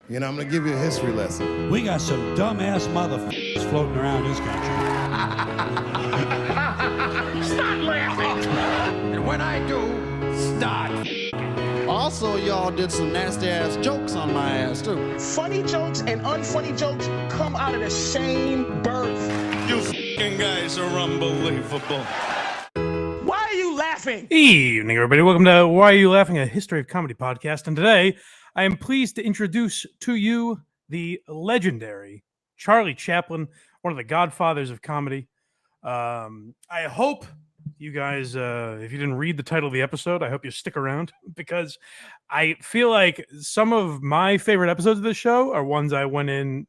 You know, I'm going to give you a history lesson. We got some dumbass motherfuckers floating around this country. Start laughing! And when I do, start. Also, y'all did some nasty-ass jokes on my ass, too. Funny jokes and unfunny jokes come out of the same birth. You f***ing guys are unbelievable. Why are you laughing? Evening, everybody. Welcome to Why Are You Laughing? A History of Comedy podcast. And today, I am pleased to introduce to you the legendary Charlie Chaplin, one of the godfathers of comedy. I hope you guys, if you didn't read the title of the episode, I hope you stick around because I feel like some of my favorite episodes of this show are ones I went in,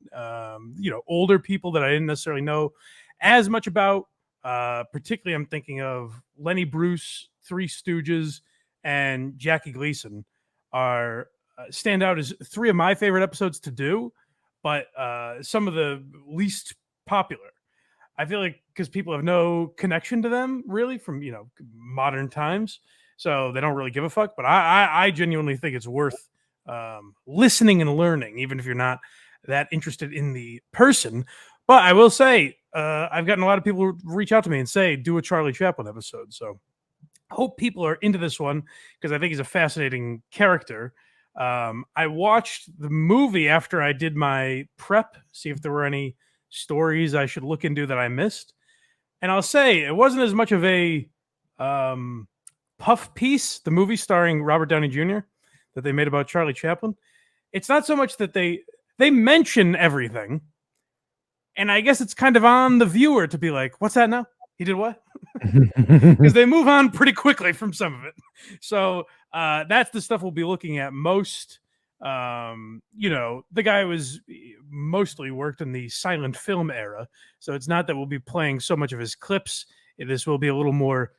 older people that I didn't necessarily know as much about. Particularly, I'm thinking of Lenny Bruce, Three Stooges, and Jackie Gleason are stand out as three of my favorite episodes to do, but some of the least popular. I feel like because people have no connection to them really from, modern times. So they don't really give a fuck. But I genuinely think it's worth listening and learning, even if you're not that interested in the person. But I will say, I've gotten a lot of people reach out to me and say, do a Charlie Chaplin episode. So I hope people are into this one because I think he's a fascinating character. I watched the movie after I did my prep, see if there were any stories I should look into that I missed. And I'll say it wasn't as much of a puff piece, the movie starring Robert Downey Jr. that they made about Charlie Chaplin. It's not so much that they mention everything. And I guess it's kind of on the viewer to be like, what's that now? He did what? Because they move on pretty quickly from some of it. So that's the stuff we'll be looking at most. The guy was mostly worked in the silent film era. So it's not that we'll be playing so much of his clips. This will be a little more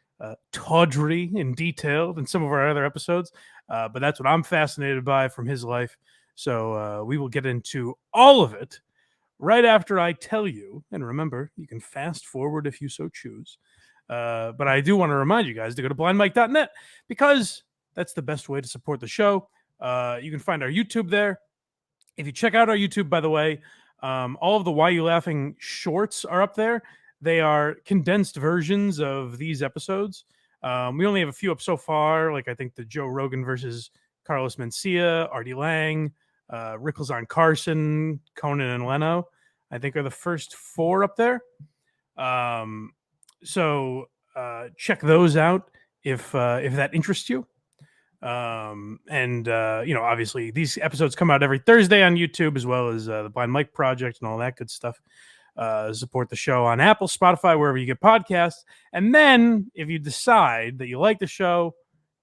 tawdry in detail than some of our other episodes. But that's what I'm fascinated by from his life. So we will get into all of it right after I tell you, and remember, you can fast forward if you so choose. But I do want to remind you guys to go to blindmike.net because that's the best way to support the show. You can find our YouTube there. If you check out our YouTube, by the way, all of the Why You Laughing shorts are up there. They are condensed versions of these episodes. We only have a few up so far, like I think the Joe Rogan versus Carlos Mencia, Artie Lang, Rickles on Carson, Conan and Leno, I think are the first four up there. So check those out if that interests you. Obviously these episodes come out every Thursday on YouTube, as well as the Blind Mike Project and all that good stuff. Support the show on Apple, Spotify, wherever you get podcasts. And then if you decide that you like the show,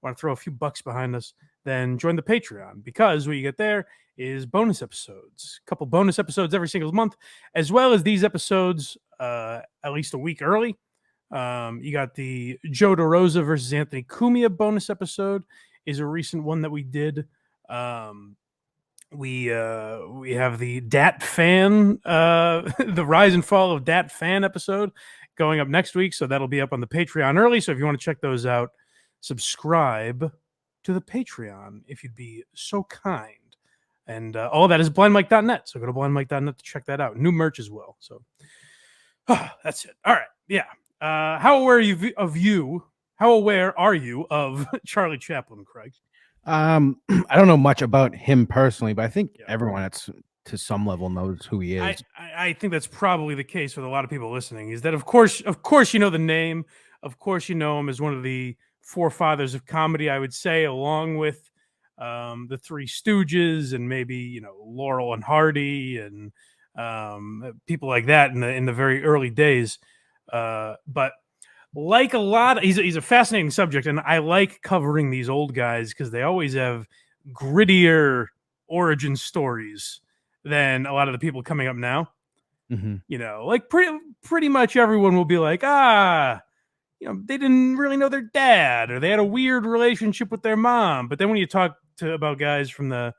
want to throw a few bucks behind us, then join the Patreon, because what you get there is bonus episodes, a couple bonus episodes every single month, as well as these episodes at least a week early. You got the Joe DeRosa versus Anthony Cumia bonus episode is a recent one that we did. We have the Dat Fan, the Rise and Fall of Dat Fan episode going up next week. So that'll be up on the Patreon early. So if you want to check those out, subscribe to the Patreon if you'd be so kind. And all that is blindmike.net. So go to blindmike.net to check that out. New merch as well. So that's it. All right. Yeah. How aware are you of Charlie Chaplin, Craig? I don't know much about him personally, but I think everyone that's to some level knows who he is. I think that's probably the case with a lot of people listening, is that of course you know the name. Of course you know him as one of the forefathers of comedy, I would say, along with the Three Stooges and maybe, Laurel and Hardy and people like that in the very early days. But like a lot, he's a fascinating subject, and I like covering these old guys because they always have grittier origin stories than a lot of the people coming up now. Mm-hmm. Like pretty much everyone will be like, they didn't really know their dad, or they had a weird relationship with their mom. But then when you talk about guys from the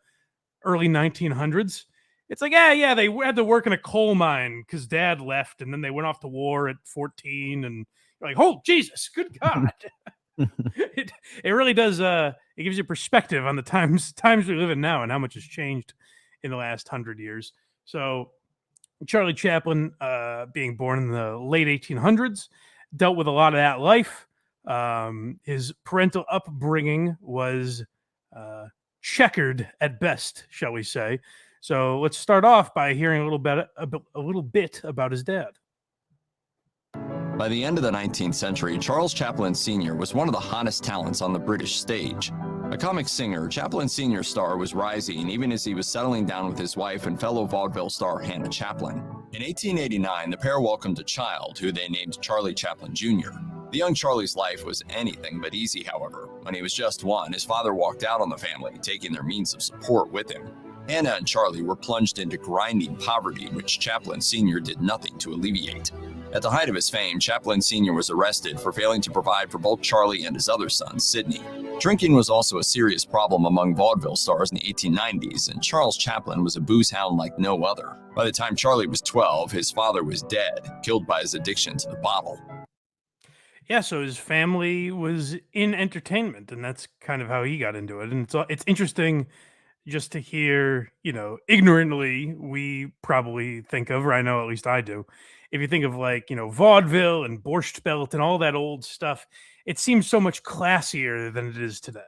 early 1900s, it's like, they had to work in a coal mine because dad left, and then they went off to war at 14, and you're like, oh, Jesus, good God. It really does. It gives you perspective on the times we live in now and how much has changed in the last 100 years. So Charlie Chaplin, being born in the late 1800s, dealt with a lot of that life. His parental upbringing was checkered at best, shall we say. So let's start off by hearing a little bit about his dad. By the end of the 19th century, Charles Chaplin Sr. was one of the hottest talents on the British stage. A comic singer, Chaplin Sr.'s star was rising even as he was settling down with his wife and fellow vaudeville star Hannah Chaplin. In 1889, the pair welcomed a child who they named Charlie Chaplin Jr. The young Charlie's life was anything but easy, however. When he was just 1, his father walked out on the family, taking their means of support with him. Hannah and Charlie were plunged into grinding poverty, which Chaplin Sr. did nothing to alleviate. At the height of his fame, Chaplin Sr. was arrested for failing to provide for both Charlie and his other son, Sidney. Drinking was also a serious problem among vaudeville stars in the 1890s, and Charles Chaplin was a booze hound like no other. By the time Charlie was 12, his father was dead, killed by his addiction to the bottle. Yeah, so his family was in entertainment, and that's kind of how he got into it. And it's interesting just to hear, ignorantly, we probably think of, or I know at least I do, if you think of like, vaudeville and Borscht Belt and all that old stuff, it seems so much classier than it is today.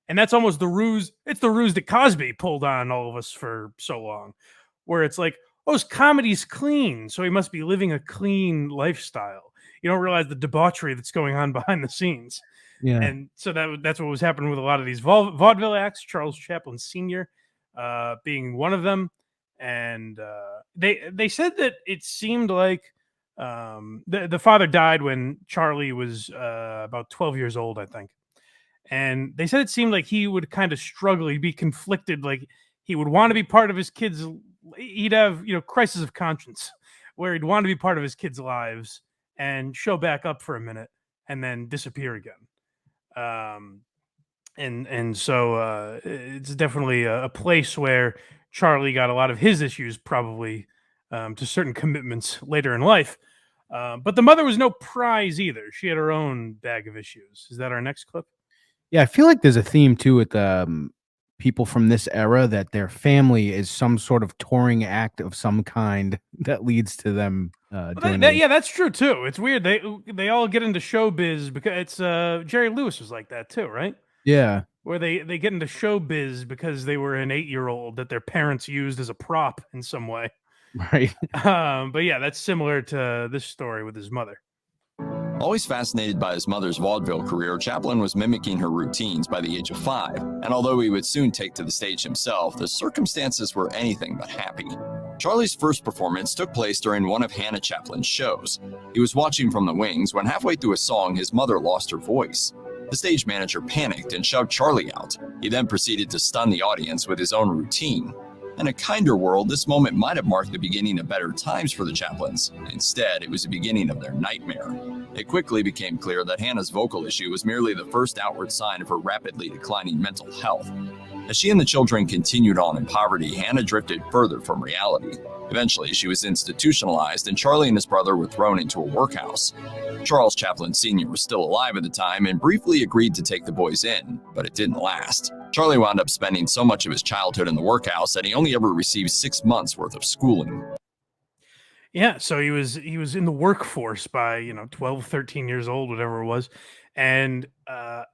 And that's almost the ruse. It's the ruse that Cosby pulled on all of us for so long, where it's like, oh, his comedy's clean, so he must be living a clean lifestyle. You don't realize the debauchery that's going on behind the scenes. Yeah. And so that's what was happening with a lot of these vaudeville acts, Charles Chaplin Sr. Being one of them. And they said that it seemed like the father died when Charlie was about 12 years old, I think. And they said it seemed like he would kind of struggle. He'd be conflicted. Like he would want to be part of his kids. He'd have, crisis of conscience where he'd want to be part of his kids' lives and show back up for a minute and then disappear again. So it's definitely a place where Charlie got a lot of his issues, probably to certain commitments later in life. But the mother was no prize either. She had her own bag of issues. Is that our next clip? Yeah, I feel like there's a theme too with people from this era that their family is some sort of touring act of some kind that leads to them. Yeah, that's true too. It's weird. They all get into showbiz because it's Jerry Lewis was like that too, right? Yeah. Where they get into showbiz because they were an 8-year-old that their parents used as a prop in some way. Right. But yeah, that's similar to this story with his mother. Always fascinated by his mother's vaudeville career, Chaplin was mimicking her routines by the age of 5, and although he would soon take to the stage himself, the circumstances were anything but happy. Charlie's first performance took place during one of Hannah Chaplin's shows. He was watching from the wings when halfway through a song his mother lost her voice. The stage manager panicked and shoved Charlie out. He then proceeded to stun the audience with his own routine. In a kinder world, this moment might have marked the beginning of better times for the Chaplins. Instead, it was the beginning of their nightmare. It quickly became clear that Hannah's vocal issue was merely the first outward sign of her rapidly declining mental health. As she and the children continued on in poverty, Hannah drifted further from reality. Eventually, she was institutionalized, and Charlie and his brother were thrown into a workhouse. Charles Chaplin Sr. was still alive at the time and briefly agreed to take the boys in, but it didn't last. Charlie wound up spending so much of his childhood in the workhouse that he only ever received 6 months worth of schooling. Yeah, so he was in the workforce by 12, 13 years old, whatever it was, and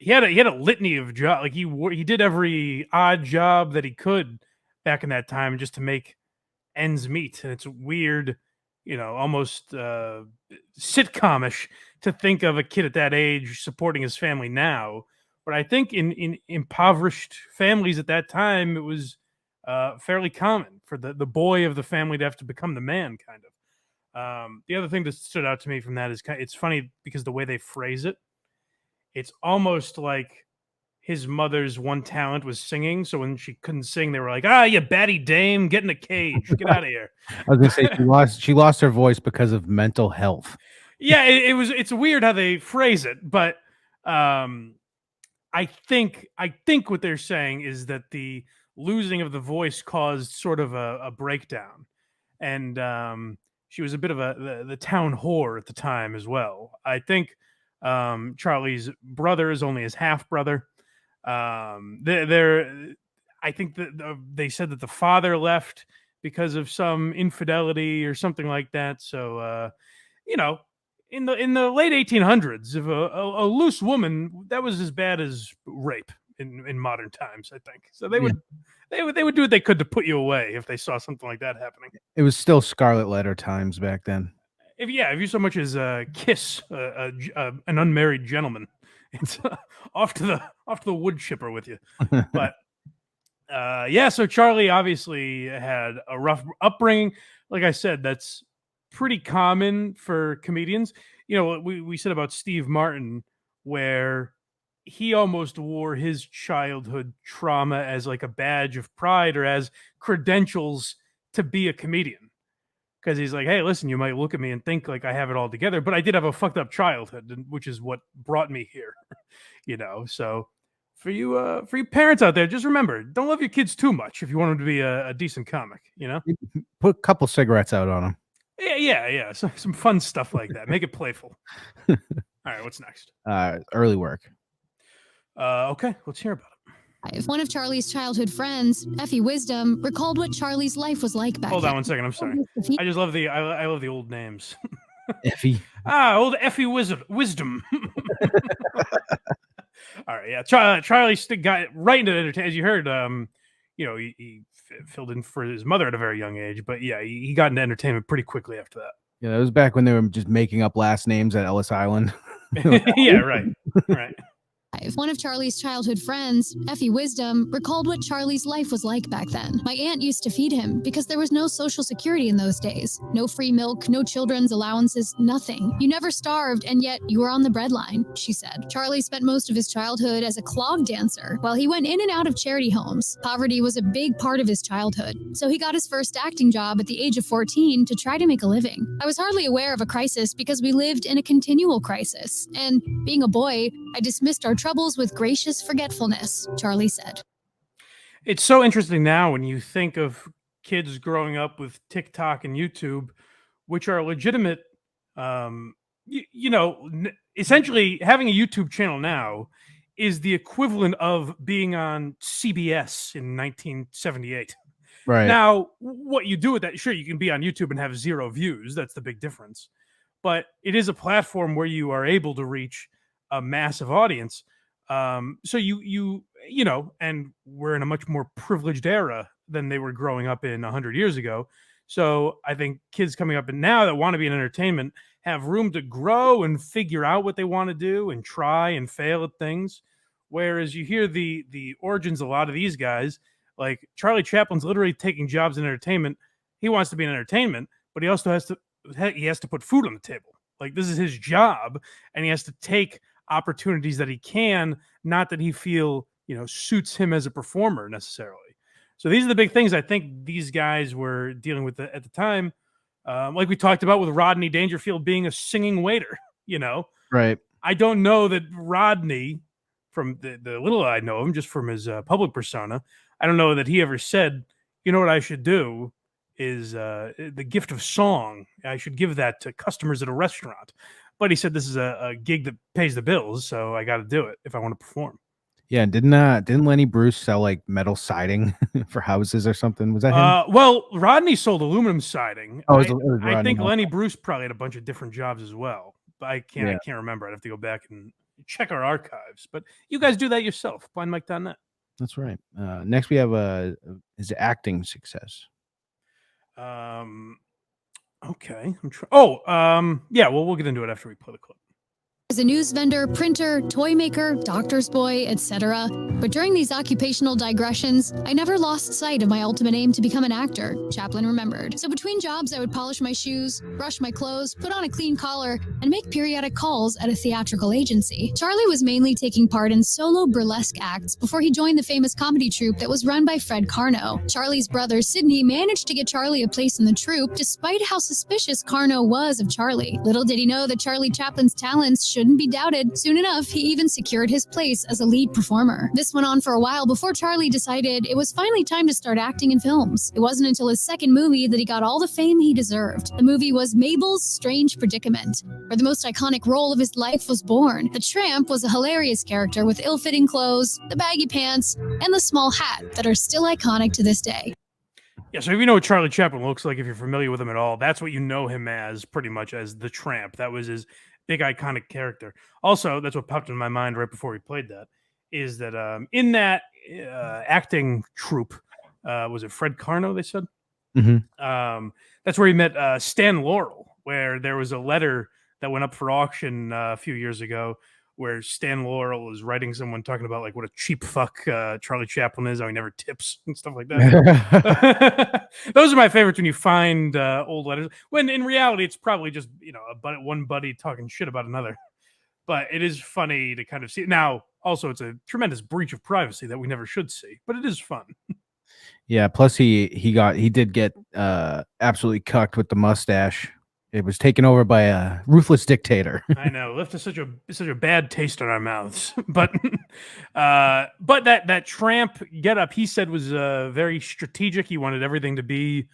he had a litany of jobs. Like he did every odd job that he could back in that time just to make ends meet. And it's weird, almost sitcomish to think of a kid at that age supporting his family now. But I think in impoverished families at that time, it was fairly common for the boy of the family to have to become the man, kind of. The other thing that stood out to me from that is it's funny because the way they phrase it, it's almost like his mother's one talent was singing. So when she couldn't sing, they were like, you batty dame, get in a cage, get out of here. I was gonna say she lost her voice because of mental health. Yeah, it's weird how they phrase it, but I think what they're saying is that the losing of the voice caused sort of a breakdown, and she was a bit of the town whore at the time as well. I think Charlie's brother is only his half brother. I think that they said that the father left because of some infidelity or something like that. So, in the late 1800s, if a loose woman, that was as bad as rape in modern times, I think. So they would do what they could to put you away if they saw something like that happening. It was still Scarlet Letter times back then. If you so much as kiss an unmarried gentleman, it's off to the wood chipper with you. But so Charlie obviously had a rough upbringing. Like I said, that's pretty common for comedians. We said about Steve Martin, where he almost wore his childhood trauma as like a badge of pride or as credentials to be a comedian. Because he's like, hey, listen, you might look at me and think like I have it all together, but I did have a fucked up childhood, which is what brought me here. So for you parents out there, just remember, don't love your kids too much if you want them to be a decent comic. Put a couple cigarettes out on them. Yeah. So, some fun stuff like that. Make it playful. All right, what's next? Early work. Okay, let's hear about it. One of Charlie's childhood friends, Effie Wisdom, recalled what Charlie's life was like back then. Hold on one second. I'm sorry. I just love I love the old names. Effie. Old Effie Wisdom. All right, yeah. Charlie got right into entertainment. As you heard, he filled in for his mother at a very young age, but yeah, he got into entertainment pretty quickly after that. Yeah, that was back when they were just making up last names at Ellis Island. Yeah, right. One of Charlie's childhood friends, Effie Wisdom, recalled what Charlie's life was like back then. My aunt used to feed him because there was no social security in those days. No free milk, no children's allowances, nothing. You never starved, and yet you were on the breadline, she said. Charlie spent most of his childhood as a clog dancer while he went in and out of charity homes. Poverty was a big part of his childhood, so he got his first acting job at the age of 14 to try to make a living. I was hardly aware of a crisis because we lived in a continual crisis, and being a boy, I dismissed our troubles with gracious forgetfulness, Charlie said. It's so interesting now when you think of kids growing up with TikTok and YouTube, which are legitimate, essentially having a YouTube channel now is the equivalent of being on CBS in 1978. Right. Now, what you do with that, sure, you can be on YouTube and have 0 views. That's the big difference. But it is a platform where you are able to reach a massive audience. So and we're in a much more privileged era than they were growing up in 100 years ago. So I think kids coming up now that want to be in entertainment have room to grow and figure out what they want to do and try and fail at things. Whereas you hear the origins of a lot of these guys, like Charlie Chaplin's literally taking jobs in entertainment. He wants to be in entertainment, but he also has to put food on the table. Like, this is his job, and he has to take opportunities that he can, not that he suits him as a performer necessarily. So these are the big things I think these guys were dealing with at the time. Like we talked about with Rodney Dangerfield being a singing waiter, Right. I don't know that Rodney, from the little I know him, just from his public persona, I don't know that he ever said, you know what I should do is the gift of song. I should give that to customers at a restaurant. But he said this is a gig that pays the bills, so I got to do it if I want to perform. Yeah, didn't Lenny Bruce sell like metal siding for houses or something? Was that him? Well, Rodney sold aluminum siding. Oh, I think Lenny Bruce probably had a bunch of different jobs as well. But I can't remember. I'd have to go back and check our archives. But you guys do that yourself. BlindMike.net. That's right. Next we have his acting success. Okay. We'll get into it after we play the clip. As a news vendor, printer, toy maker, doctor's boy, etc. But during these occupational digressions, I never lost sight of my ultimate aim to become an actor, Chaplin remembered. So between jobs, I would polish my shoes, brush my clothes, put on a clean collar, and make periodic calls at a theatrical agency. Charlie was mainly taking part in solo burlesque acts before he joined the famous comedy troupe that was run by Fred Carno. Charlie's brother, Sidney, managed to get Charlie a place in the troupe despite how suspicious Carno was of Charlie. Little did he know that Charlie Chaplin's talents should couldn't be doubted. Soon enough, he even secured his place as a lead performer. This went on for a while before Charlie decided it was finally time to start acting in films. It wasn't until his second movie that he got all the fame he deserved. The movie was Mabel's Strange Predicament, where the most iconic role of his life was born. The Tramp was a hilarious character with ill-fitting clothes, the baggy pants, and the small hat that are still iconic to this day. Yeah, so if you know what Charlie Chaplin looks like, if you're familiar with him at all, that's what you know him as, pretty much, as the Tramp. That was his big iconic character. Also, that's what popped in my mind right before he played that, is that in that acting troupe, was it Fred Carno, they said? Mm-hmm. That's where he met Stan Laurel, where there was a letter that went up for auction a few years ago, where Stan Laurel was writing someone talking about like what a cheap fuck Charlie Chaplin is, how he never tips and stuff like that. Those are my favorites when you find old letters. When in reality, it's probably just one buddy talking shit about another. But it is funny to kind of see. Now, also, it's a tremendous breach of privacy that we never should see, but it is fun. Yeah. Plus, he did get absolutely cucked with the mustache. It was taken over by a ruthless dictator. I know, left us such a bad taste in our mouths. But that Tramp getup, he said, was very strategic. He wanted everything to be,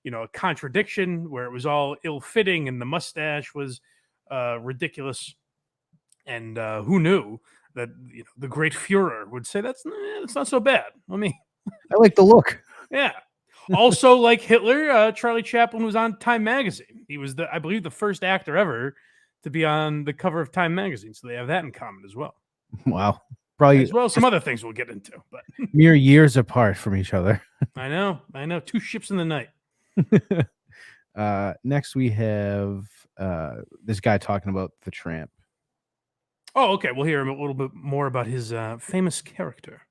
a contradiction, where it was all ill-fitting and the mustache was ridiculous. And who knew that the great Führer would say that's not so bad. I like the look. Yeah. Also, like Hitler, Charlie Chaplin was on Time magazine. He was I believe, the first actor ever to be on the cover of Time magazine. So they have that in common as well. Wow. Probably as well as some other things we'll get into. But mere years apart from each other. I know. Two ships in the night. Next we have this guy talking about the Tramp. Oh, okay. We'll hear a little bit more about his famous character.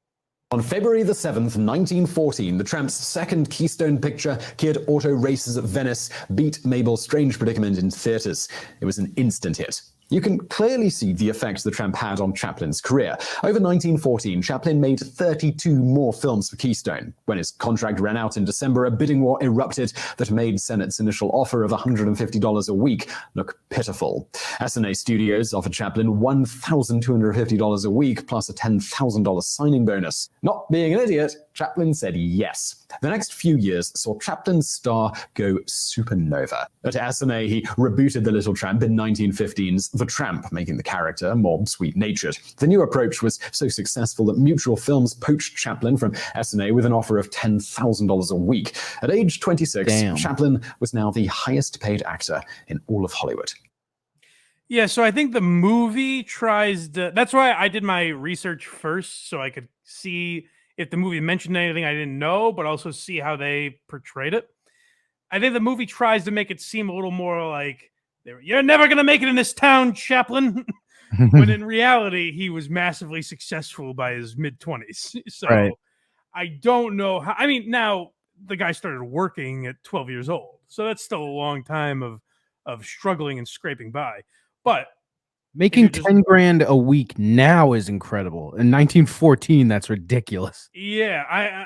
On February the 7th, 1914, the Tramp's second Keystone picture, Kid Auto Races at Venice, beat Mabel's Strange Predicament in theaters. It was an instant hit. You can clearly see the effect the Tramp had on Chaplin's career. Over 1914, Chaplin made 32 more films for Keystone. When his contract ran out in December, a bidding war erupted that made Sennett's initial offer of $150 a week look pitiful. S&A Studios offered Chaplin $1,250 a week plus a $10,000 signing bonus. Not being an idiot, Chaplin said yes. The next few years saw Chaplin's star go supernova. At S&A, he rebooted The Little Tramp in 1915's The Tramp, making the character more sweet-natured. The new approach was so successful that Mutual Films poached Chaplin from S&A with an offer of $10,000 a week. At age 26, Chaplin was now the highest-paid actor in all of Hollywood. Yeah, so I think the movie tries to... That's why I did my research first, so I could see if the movie mentioned anything I didn't know, but also see how they portrayed it. I think the movie tries to make it seem a little more like, you're never going to make it in this town, Chaplin. When in reality, he was massively successful by his mid-20s. So right. I don't know how... I mean, now the guy started working at 12 years old. So that's still a long time of struggling and scraping by. But making 10 grand a week now is incredible. In 1914, that's ridiculous. Yeah,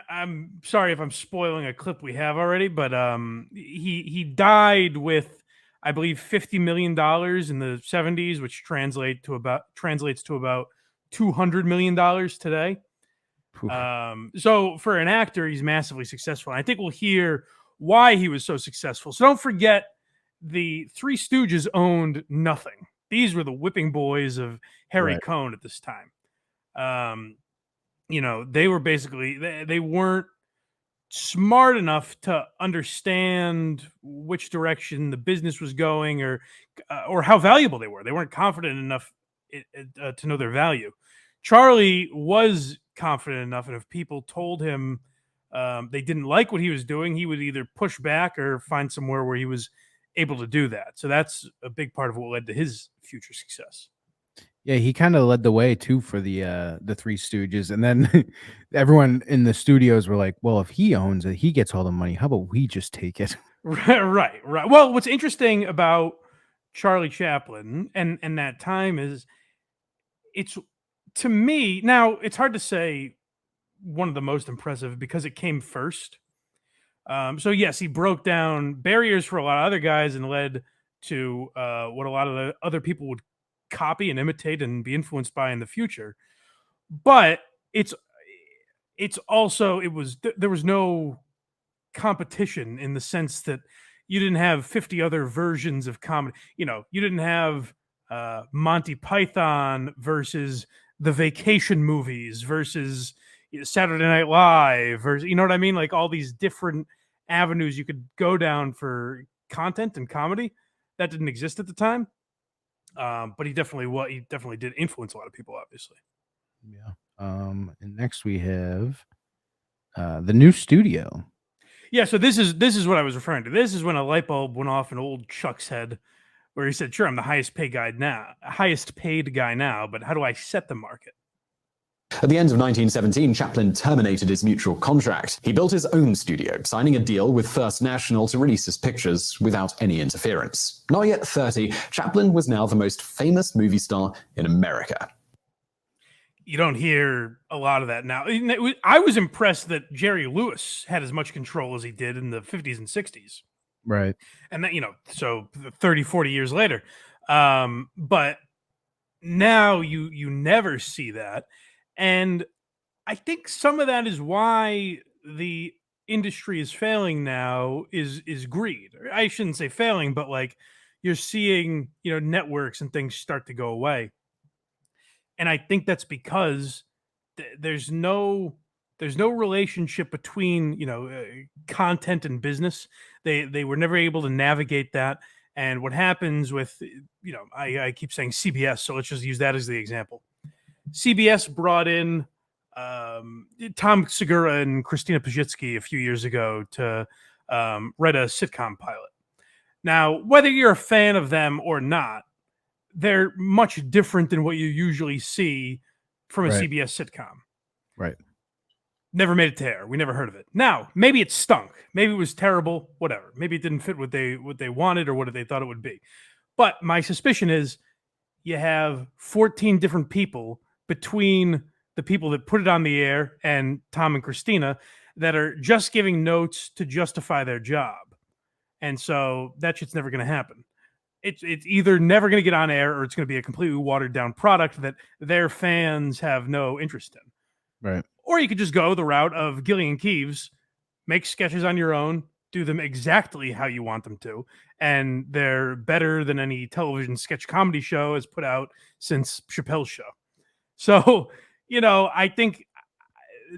I'm sorry if I'm spoiling a clip we have already, but he died with, I believe, $50 million in the 70s, which translates to about $200 million today. So for an actor, he's massively successful. And I think we'll hear why he was so successful. So don't forget, the Three Stooges owned nothing. These were the whipping boys of Harry Cohn at this time. They were basically, they weren't smart enough to understand which direction the business was going or how valuable they were. They weren't confident enough to know their value. Charlie was confident enough, and if people told him they didn't like what he was doing, he would either push back or find somewhere where he was able to do that. So that's a big part of what led to his future success. Yeah, he kind of led the way too for the Three Stooges, and then everyone in the studios were like, "Well, if he owns it, he gets all the money. How about we just take it?" Right. Well, what's interesting about Charlie Chaplin and that time is, it's, to me, now it's hard to say one of the most impressive because it came first. So yes, he broke down barriers for a lot of other guys and led to what a lot of the other people would copy and imitate and be influenced by in the future. But it's also there was no competition in the sense that you didn't have 50 other versions of comedy. You didn't have Monty Python versus the Vacation movies versus Saturday Night Live, or you know what I mean? Like all these different avenues you could go down for content and comedy that didn't exist at the time. But he definitely did influence a lot of people, obviously. Yeah. And next we have the new studio. Yeah, so this is what I was referring to. This is when a light bulb went off in old Chuck's head, where he said, "Sure, I'm the highest paid guy now, but how do I set the market?" At the end of 1917, Chaplin terminated his mutual contract. He built his own studio, signing a deal with First National to release his pictures without any interference. Not yet 30, Chaplin was now the most famous movie star in America. You don't hear a lot of that now. I was impressed that Jerry Lewis had as much control as he did in the 50s and 60s. Right. And that, so 30, 40 years later. But now you never see that. And I think some of that is why the industry is failing now is greed. I shouldn't say failing, but like you're seeing, networks and things start to go away. And I think that's because there's no relationship between, content and business. They were never able to navigate that. And what happens with, I keep saying CBS, so let's just use that as the example. CBS brought in Tom Segura and Christina Pajitsky a few years ago to write a sitcom pilot. Now, whether you're a fan of them or not, they're much different than what you usually see from a CBS sitcom. Right. Never made it to air. We never heard of it. Now, maybe it stunk. Maybe it was terrible. Whatever. Maybe it didn't fit what they wanted or what they thought it would be. But my suspicion is you have 14 different people between the people that put it on the air and Tom and Christina that are just giving notes to justify their job. And so that shit's never going to happen. It's either never going to get on air or it's going to be a completely watered down product that their fans have no interest in. Right. Or you could just go the route of Gillian Keeves, make sketches on your own, do them exactly how you want them to, and they're better than any television sketch comedy show has put out since Chappelle's show. So, I think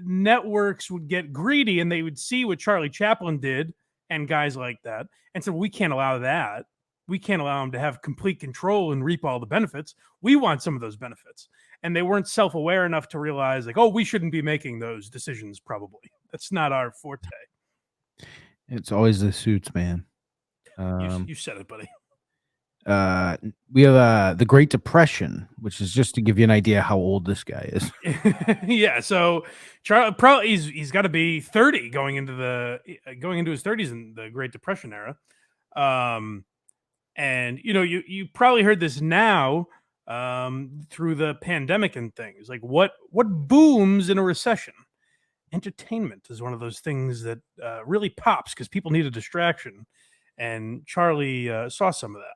networks would get greedy and they would see what Charlie Chaplin did and guys like that and said, we can't allow that. We can't allow them to have complete control and reap all the benefits. We want some of those benefits. And they weren't self-aware enough to realize, like, oh, we shouldn't be making those decisions, probably. That's not our forte. It's always the suits, man. You said it, buddy. We have the Great Depression, which is just to give you an idea how old this guy is. Yeah, so Charlie probably he's got to be 30 going into his 30s in the Great Depression era. And you probably heard this now through the pandemic and things. Like what booms in a recession? Entertainment is one of those things that really pops because people need a distraction, and Charlie saw some of that.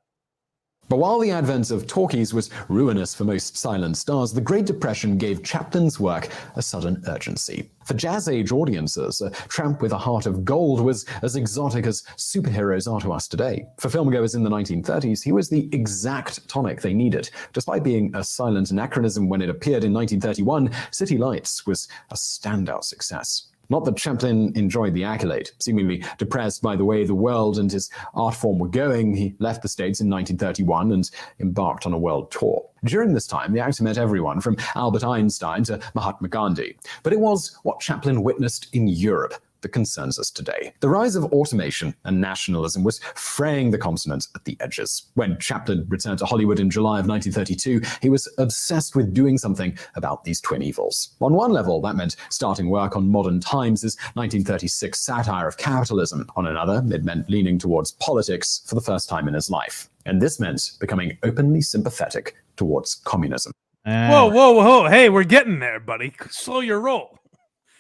But while the advent of talkies was ruinous for most silent stars, the Great Depression gave Chaplin's work a sudden urgency. For jazz-age audiences, a tramp with a heart of gold was as exotic as superheroes are to us today. For filmgoers in the 1930s, he was the exact tonic they needed. Despite being a silent anachronism when it appeared in 1931, City Lights was a standout success. Not that Chaplin enjoyed the accolade. Seemingly depressed by the way the world and his art form were going, he left the States in 1931 and embarked on a world tour. During this time, the actor met everyone from Albert Einstein to Mahatma Gandhi. But it was what Chaplin witnessed in Europe that concerns us today. The rise of automation and nationalism was fraying the continent at the edges. When Chaplin returned to Hollywood in July of 1932, he was obsessed with doing something about these twin evils. On one level, that meant starting work on Modern Times' 1936 satire of capitalism. On another, it meant leaning towards politics for the first time in his life. And this meant becoming openly sympathetic towards communism. Whoa. Hey, we're getting there, buddy. Slow your roll.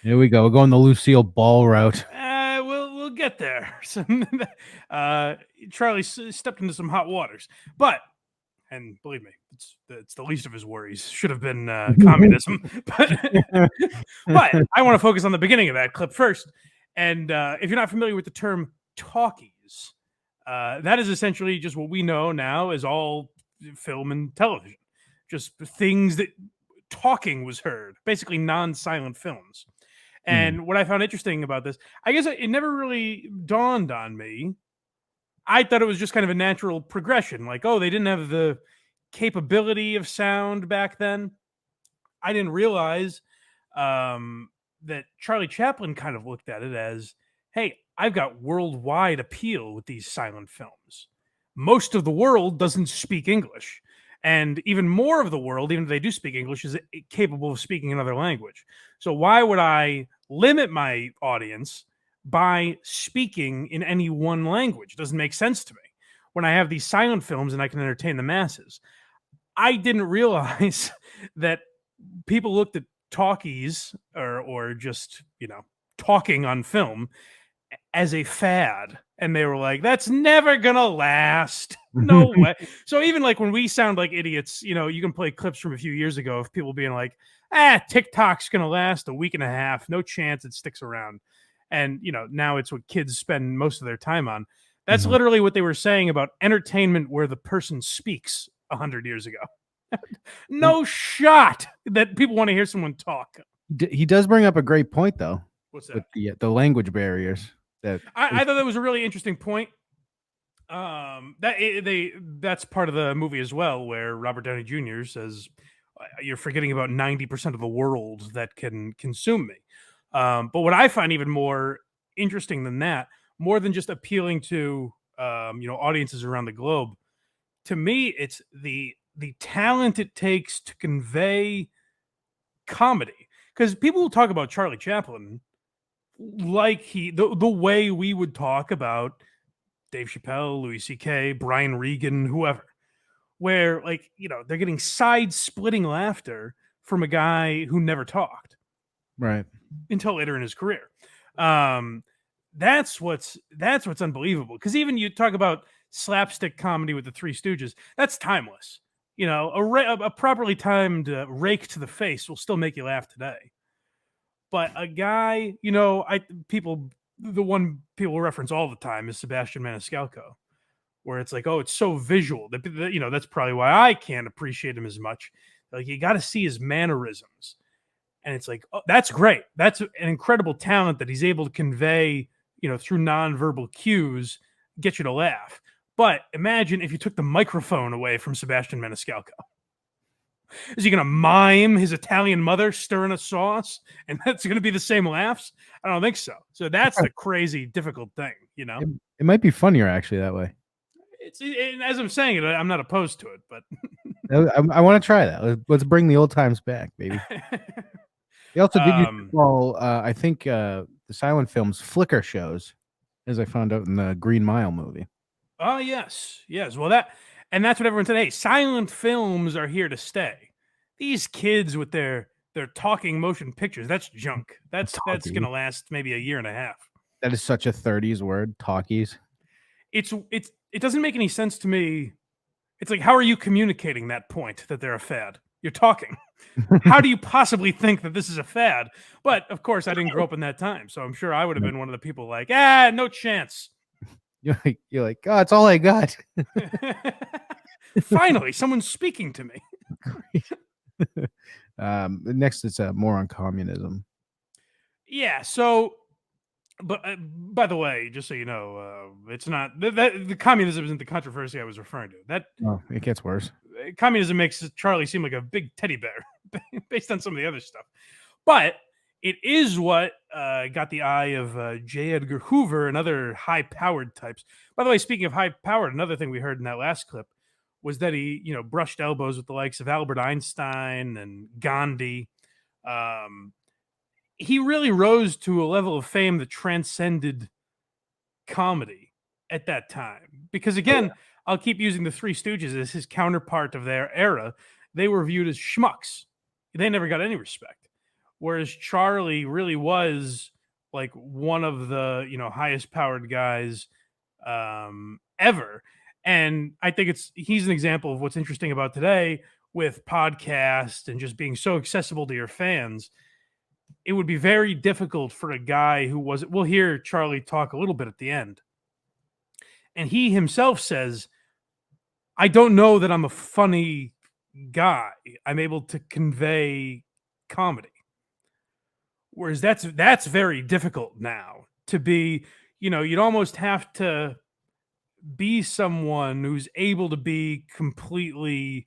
Here we go. We're going the Lucille Ball route. We'll get there. Charlie stepped into some hot waters. But And believe me, it's the least of his worries. Should have been communism. But I want to focus on the beginning of that clip first. And if you're not familiar with the term talkies, that is essentially just what we know now as all film and television. Just things that talking was heard, basically non-silent films. And what I found interesting about this, I guess it never really dawned on me. I thought it was just kind of a natural progression. Like, oh, they didn't have the capability of sound back then. I didn't realize that Charlie Chaplin kind of looked at it as, hey, I've got worldwide appeal with these silent films. Most of the world doesn't speak English. And even more of the world, even if they do speak English, is capable of speaking another language. So why would I limit my audience by speaking in any one language? It doesn't make sense to me when I have these silent films and I can entertain the masses. I didn't realize that people looked at talkies or just, talking on film as a fad. And they were like, that's never gonna last. No way. So even like when we sound like idiots, you can play clips from a few years ago of people being like, TikTok's gonna last a week and a half. No chance it sticks around. And, now it's what kids spend most of their time on. That's literally what they were saying about entertainment where the person speaks 100 years ago. No shot that people want to hear someone talk. He does bring up a great point, though. What's that? With the language barriers. I thought that was a really interesting point. That's part of the movie as well, where Robert Downey Jr. says, you're forgetting about 90% of the world that can consume me. But what I find even more interesting than that, more than just appealing to audiences around the globe, to me, it's the talent it takes to convey comedy. Because people will talk about Charlie Chaplin like the way we would talk about Dave Chappelle, Louis C.K., Brian Regan, whoever, where they're getting side-splitting laughter from a guy who never talked. Right. Until later in his career. That's what's unbelievable. Because even you talk about slapstick comedy with the Three Stooges, that's timeless. A properly timed rake to the face will still make you laugh today. But a guy, the one people reference all the time is Sebastian Maniscalco, where it's like, oh, it's so visual that that's probably why I can't appreciate him as much. Like, you got to see his mannerisms. And it's like, oh, that's great. That's an incredible talent that he's able to convey, through nonverbal cues, get you to laugh. But imagine if you took the microphone away from Sebastian Maniscalco. Is he going to mime his Italian mother stirring a sauce? And that's going to be the same laughs? I don't think so. So that's the crazy, difficult thing, It might be funnier, actually, that way. As I'm saying it, I'm not opposed to it, but... I want to try that. Let's bring the old times back, baby. He also did I think, the silent films flicker shows, as I found out in the Green Mile movie. Oh, yes. Well, that's what everyone said. Hey, silent films are here to stay. These kids with their talking motion pictures, that's junk. That's going to last maybe a year and a half. That is such a 30s word, talkies. It doesn't make any sense to me. It's like, how are you communicating that point that they're a fad? You're talking. How do you possibly think that this is a fad? But of course, I didn't grow up in that time, so I'm sure I would have been one of the people like, no chance. You're like, oh, it's all I got. Finally, someone's speaking to me. Next, it's more on communism. Yeah. So, but by the way, just so you know, it's not the communism isn't the controversy I was referring to. It gets worse. Communism makes Charlie seem like a big teddy bear based on some of the other stuff, but it is what got the eye of J. Edgar Hoover and other high-powered types. By the way, speaking of high-powered, another thing we heard in that last clip was that he, brushed elbows with the likes of Albert Einstein and Gandhi. He really rose to a level of fame that transcended comedy at that time. Because again, I'll keep using the Three Stooges as his counterpart of their era. They were viewed as schmucks. They never got any respect. Whereas Charlie really was like one of the, highest powered guys ever. And I think he's an example of what's interesting about today with podcasts and just being so accessible to your fans. It would be very difficult for a guy who we'll hear Charlie talk a little bit at the end. And he himself says, I don't know that I'm a funny guy. I'm able to convey comedy. Whereas that's very difficult now to be, you'd almost have to be someone who's able to be completely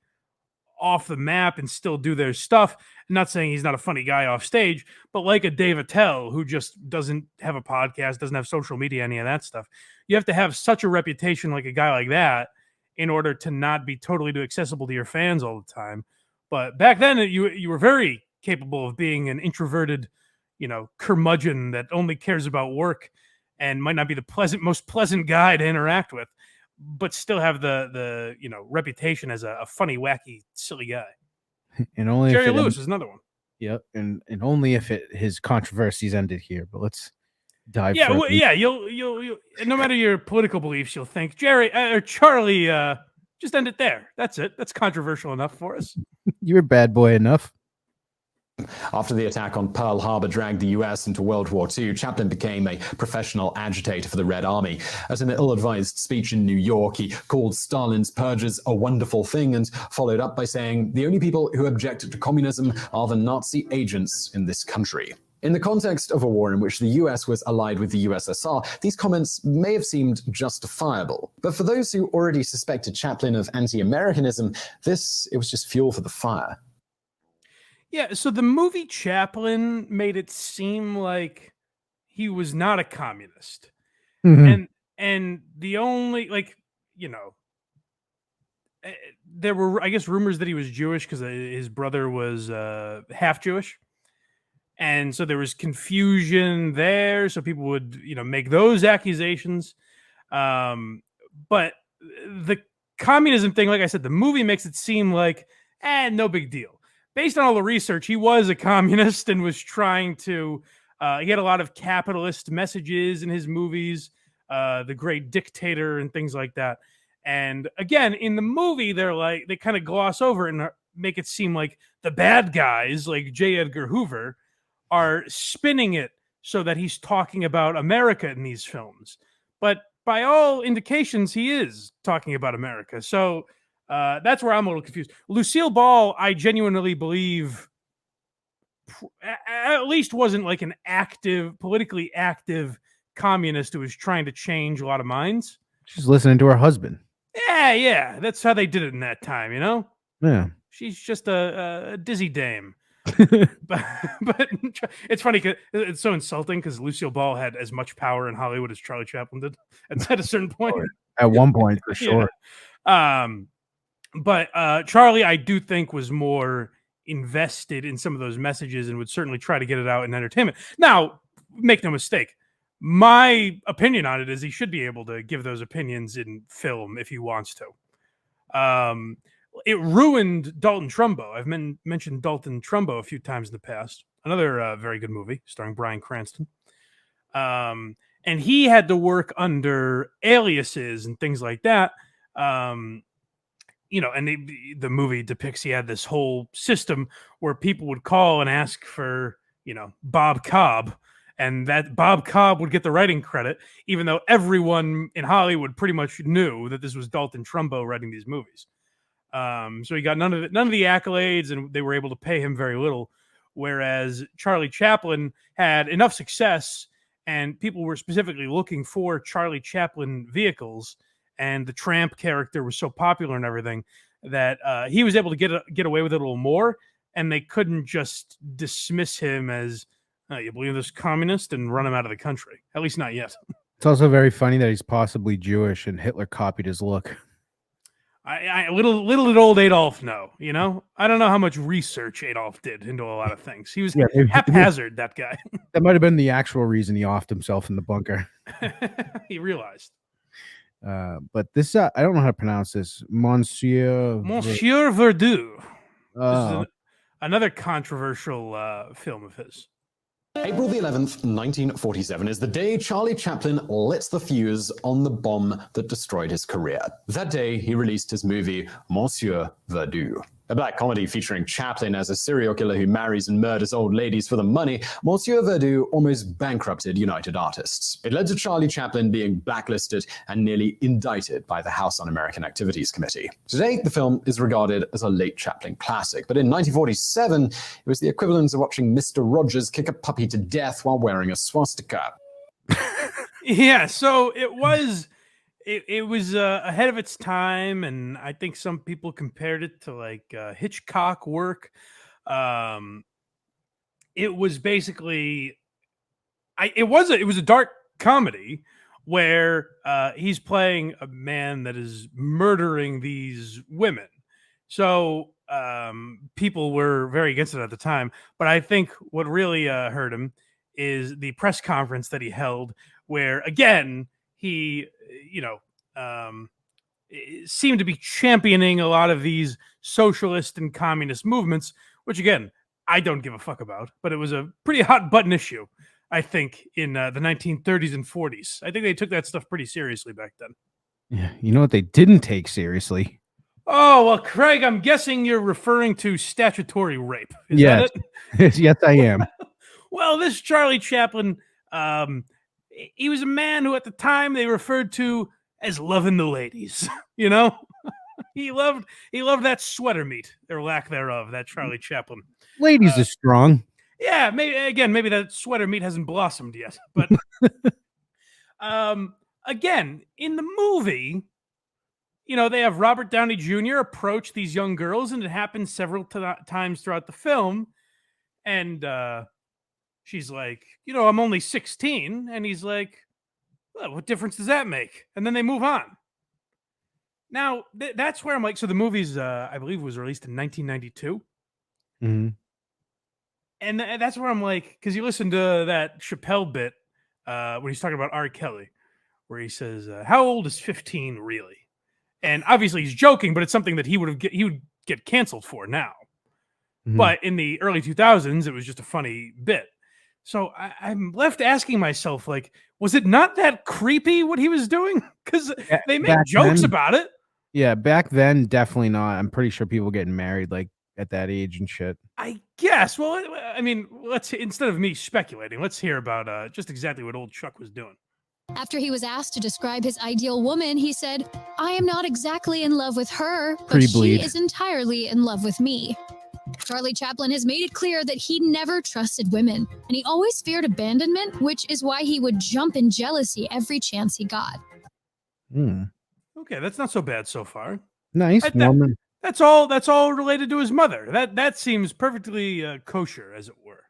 off the map and still do their stuff. I'm not saying he's not a funny guy off stage, but like a Dave Attell who just doesn't have a podcast, doesn't have social media, any of that stuff. You have to have such a reputation like a guy like that in order to not be totally too accessible to your fans all the time. But back then you were very capable of being an introverted, curmudgeon that only cares about work and might not be the most pleasant guy to interact with, but still have the reputation as a funny, wacky, silly guy. And only Jerry Lewis is another one. Yep, and only if his controversies ended here. But let's dive. Yeah, you'll no matter your political beliefs, you'll think Jerry or Charlie. Just end it there. That's it. That's controversial enough for us. You're a bad boy enough. After the attack on Pearl Harbor dragged the US into World War II, Chaplin became a professional agitator for the Red Army. At an ill-advised speech in New York, he called Stalin's purges a wonderful thing and followed up by saying, "The only people who object to communism are the Nazi agents in this country." In the context of a war in which the US was allied with the USSR, these comments may have seemed justifiable. But for those who already suspected Chaplin of anti-Americanism, it was just fuel for the fire. Yeah, so the movie Chaplin made it seem like he was not a communist. Mm-hmm. And the only, there were, I guess, rumors that he was Jewish because his brother was half Jewish. And so there was confusion there. So people would, make those accusations. But the communism thing, like I said, the movie makes it seem like, no big deal. Based on all the research, he was a communist and was trying to, he had a lot of capitalist messages in his movies, The Great Dictator and things like that. And again, in the movie, they kind of gloss over and make it seem like the bad guys, like J. Edgar Hoover, are spinning it so that he's talking about America in these films. But by all indications, he is talking about America. So that's where I'm a little confused. Lucille Ball, I genuinely believe, at least wasn't like an politically active communist who was trying to change a lot of minds. She's listening to her husband. Yeah. That's how they did it in that time, Yeah. She's just a dizzy dame. but it's funny because it's so insulting because Lucille Ball had as much power in Hollywood as Charlie Chaplin did at a certain point. At one point, for sure. Yeah. But Charlie, I do think, was more invested in some of those messages and would certainly try to get it out in entertainment. Now, make no mistake, my opinion on it is he should be able to give those opinions in film if he wants to. It ruined Dalton Trumbo. I've mentioned Dalton Trumbo a few times in the past. Another very good movie starring Bryan Cranston. And he had to work under aliases and things like that. And the movie depicts he had this whole system where people would call and ask for, Bob Cobb, and that Bob Cobb would get the writing credit, even though everyone in Hollywood pretty much knew that this was Dalton Trumbo writing these movies. So he got none of the accolades, and they were able to pay him very little. Whereas Charlie Chaplin had enough success, and people were specifically looking for Charlie Chaplin vehicles. And the Tramp character was so popular and everything that he was able to get away with it a little more, and they couldn't just dismiss him as you believe this communist and run him out of the country. At least not yet. It's also very funny that he's possibly Jewish and Hitler copied his look. Little did old Adolf know. I don't know how much research Adolf did into a lot of things. He was haphazard, that guy. That might have been the actual reason he offed himself in the bunker. He realized. But this, I don't know how to pronounce this. Monsieur Verdoux. This is another controversial film of his. April the 11th, 1947 is the day Charlie Chaplin lit the fuse on the bomb that destroyed his career. That day, he released his movie, Monsieur Verdoux. A black comedy featuring Chaplin as a serial killer who marries and murders old ladies for the money, Monsieur Verdoux almost bankrupted United Artists. It led to Charlie Chaplin being blacklisted and nearly indicted by the House Un-American Activities Committee. Today, the film is regarded as a late Chaplin classic, but in 1947, it was the equivalent of watching Mr. Rogers kick a puppy to death while wearing a swastika. Yeah, so it was ahead of its time, and I think some people compared it to like Hitchcock work. It was basically, it was a dark comedy where he's playing a man that is murdering these women. So people were very against it at the time, but I think what really hurt him is the press conference that he held, where again he seemed to be championing a lot of these socialist and communist movements, which again, I don't give a fuck about, but it was a pretty hot button issue, I think, in the 1930s and 40s. I think they took that stuff pretty seriously back then. Yeah, you know what they didn't take seriously? Oh, well, Craig, I'm guessing you're referring to statutory rape. Is yes. that it? Yes, I am. Well, this Charlie Chaplin, he was a man who at the time they referred to as loving the ladies. You know, he loved that sweater meat, or lack thereof, that Charlie Chaplin. Ladies is strong. Yeah, maybe that sweater meat hasn't blossomed yet, but again, in the movie, you know, they have Robert Downey Jr. approach these young girls, and it happens several times throughout the film, and she's like, you know, I'm only 16. And he's like, well, what difference does that make? And then they move on. Now, that's where I'm like, so the movie's, I believe, was released in 1992. Mm-hmm. And that's where I'm like, because you listen to that Chappelle bit when he's talking about R. Kelly, where he says, how old is 15 really? And obviously he's joking, but it's something that he would get canceled for now. Mm-hmm. But in the early 2000s, it was just a funny bit. So I'm left asking myself, like, was it not that creepy what he was doing? Because they made jokes about it. Yeah, back then, definitely not. I'm pretty sure people getting married like at that age and shit. I guess. Well, I mean, instead of me speculating, let's hear about just exactly what old Chuck was doing. After he was asked to describe his ideal woman, he said, I am not exactly in love with her, but she is entirely in love with me. Charlie Chaplin has made it clear that he never trusted women, and he always feared abandonment, which is why he would jump in jealousy every chance he got. Okay, that's not so bad so far. Nice woman. That's all related to his mother. That seems perfectly kosher, as it were.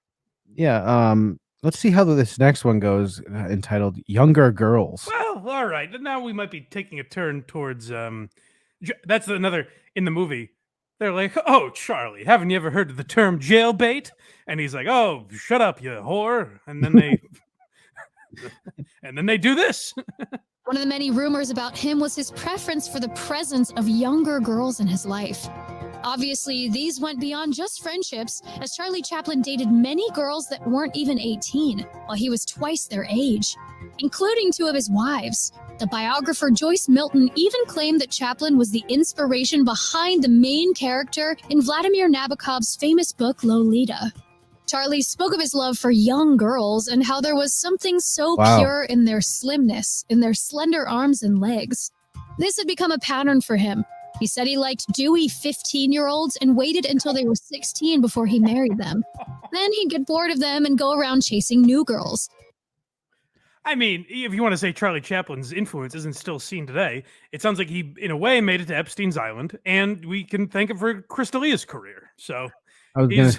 Yeah. Let's see how this next one goes, entitled Younger Girls. Well, all right. Now we might be taking a turn towards that's another in the movie. They're like, oh, Charlie, haven't you ever heard of the term jailbait? And he's like, oh, shut up, you whore. And then they do this. One of the many rumors about him was his preference for the presence of younger girls in his life. Obviously, these went beyond just friendships, as Charlie Chaplin dated many girls that weren't even 18, while he was twice their age, including two of his wives. The biographer Joyce Milton even claimed that Chaplin was the inspiration behind the main character in Vladimir Nabokov's famous book Lolita. Charlie spoke of his love for young girls and how there was something so pure in their slimness, in their slender arms and legs. This had become a pattern for him. He said he liked dewy 15-year-olds and waited until they were 16 before he married them. Then he'd get bored of them and go around chasing new girls. I mean, if you want to say Charlie Chaplin's influence isn't still seen today, it sounds like he, in a way, made it to Epstein's Island, and we can thank him for Crystalia's career. So he's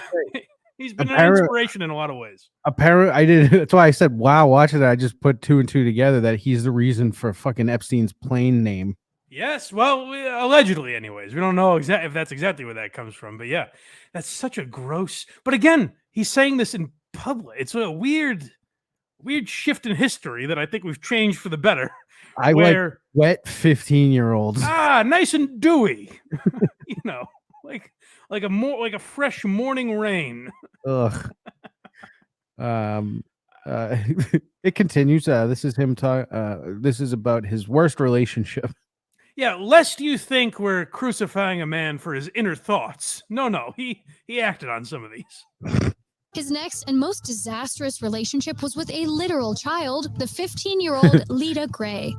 been an inspiration in a lot of ways. That's why I said, wow, watch it. I just put two and two together that he's the reason for fucking Epstein's plane name. Yes, well, allegedly, anyways. We don't know if that's exactly where that comes from, but yeah, that's such a gross. But again, he's saying this in public. It's a weird shift in history that I think we've changed for the better. I like wet 15-year-olds. Nice and dewy. You know, like a fresh morning rain. Ugh. It continues. This is him talk. This is about his worst relationship. Yeah, lest you think we're crucifying a man for his inner thoughts. No, he acted on some of these. His next and most disastrous relationship was with a literal child, the 15-year-old Lita Gray.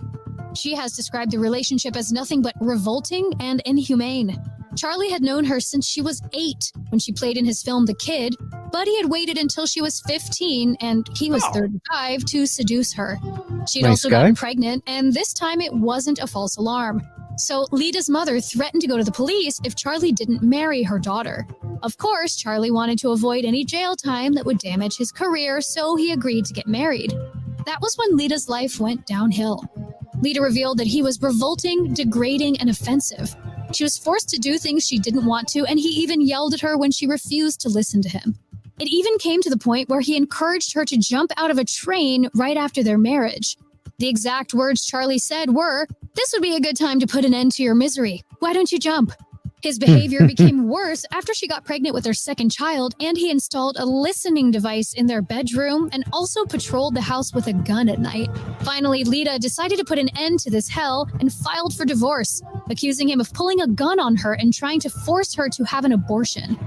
She has described the relationship as nothing but revolting and inhumane. Charlie had known her since she was 8 when she played in his film The Kid, but he had waited until she was 15 and he was 35 to seduce her. She'd also gotten pregnant, and this time it wasn't a false alarm. So Lita's mother threatened to go to the police if Charlie didn't marry her daughter. Of course, Charlie wanted to avoid any jail time that would damage his career, so he agreed to get married. That was when Lita's life went downhill. Lita revealed that he was revolting, degrading, and offensive. She was forced to do things she didn't want to, and he even yelled at her when she refused to listen to him. It even came to the point where he encouraged her to jump out of a train right after their marriage. The exact words Charlie said were, "This would be a good time to put an end to your misery. Why don't you jump?" His behavior became worse after she got pregnant with their second child, and he installed a listening device in their bedroom and also patrolled the house with a gun at night. Finally, Lita decided to put an end to this hell and filed for divorce, accusing him of pulling a gun on her and trying to force her to have an abortion.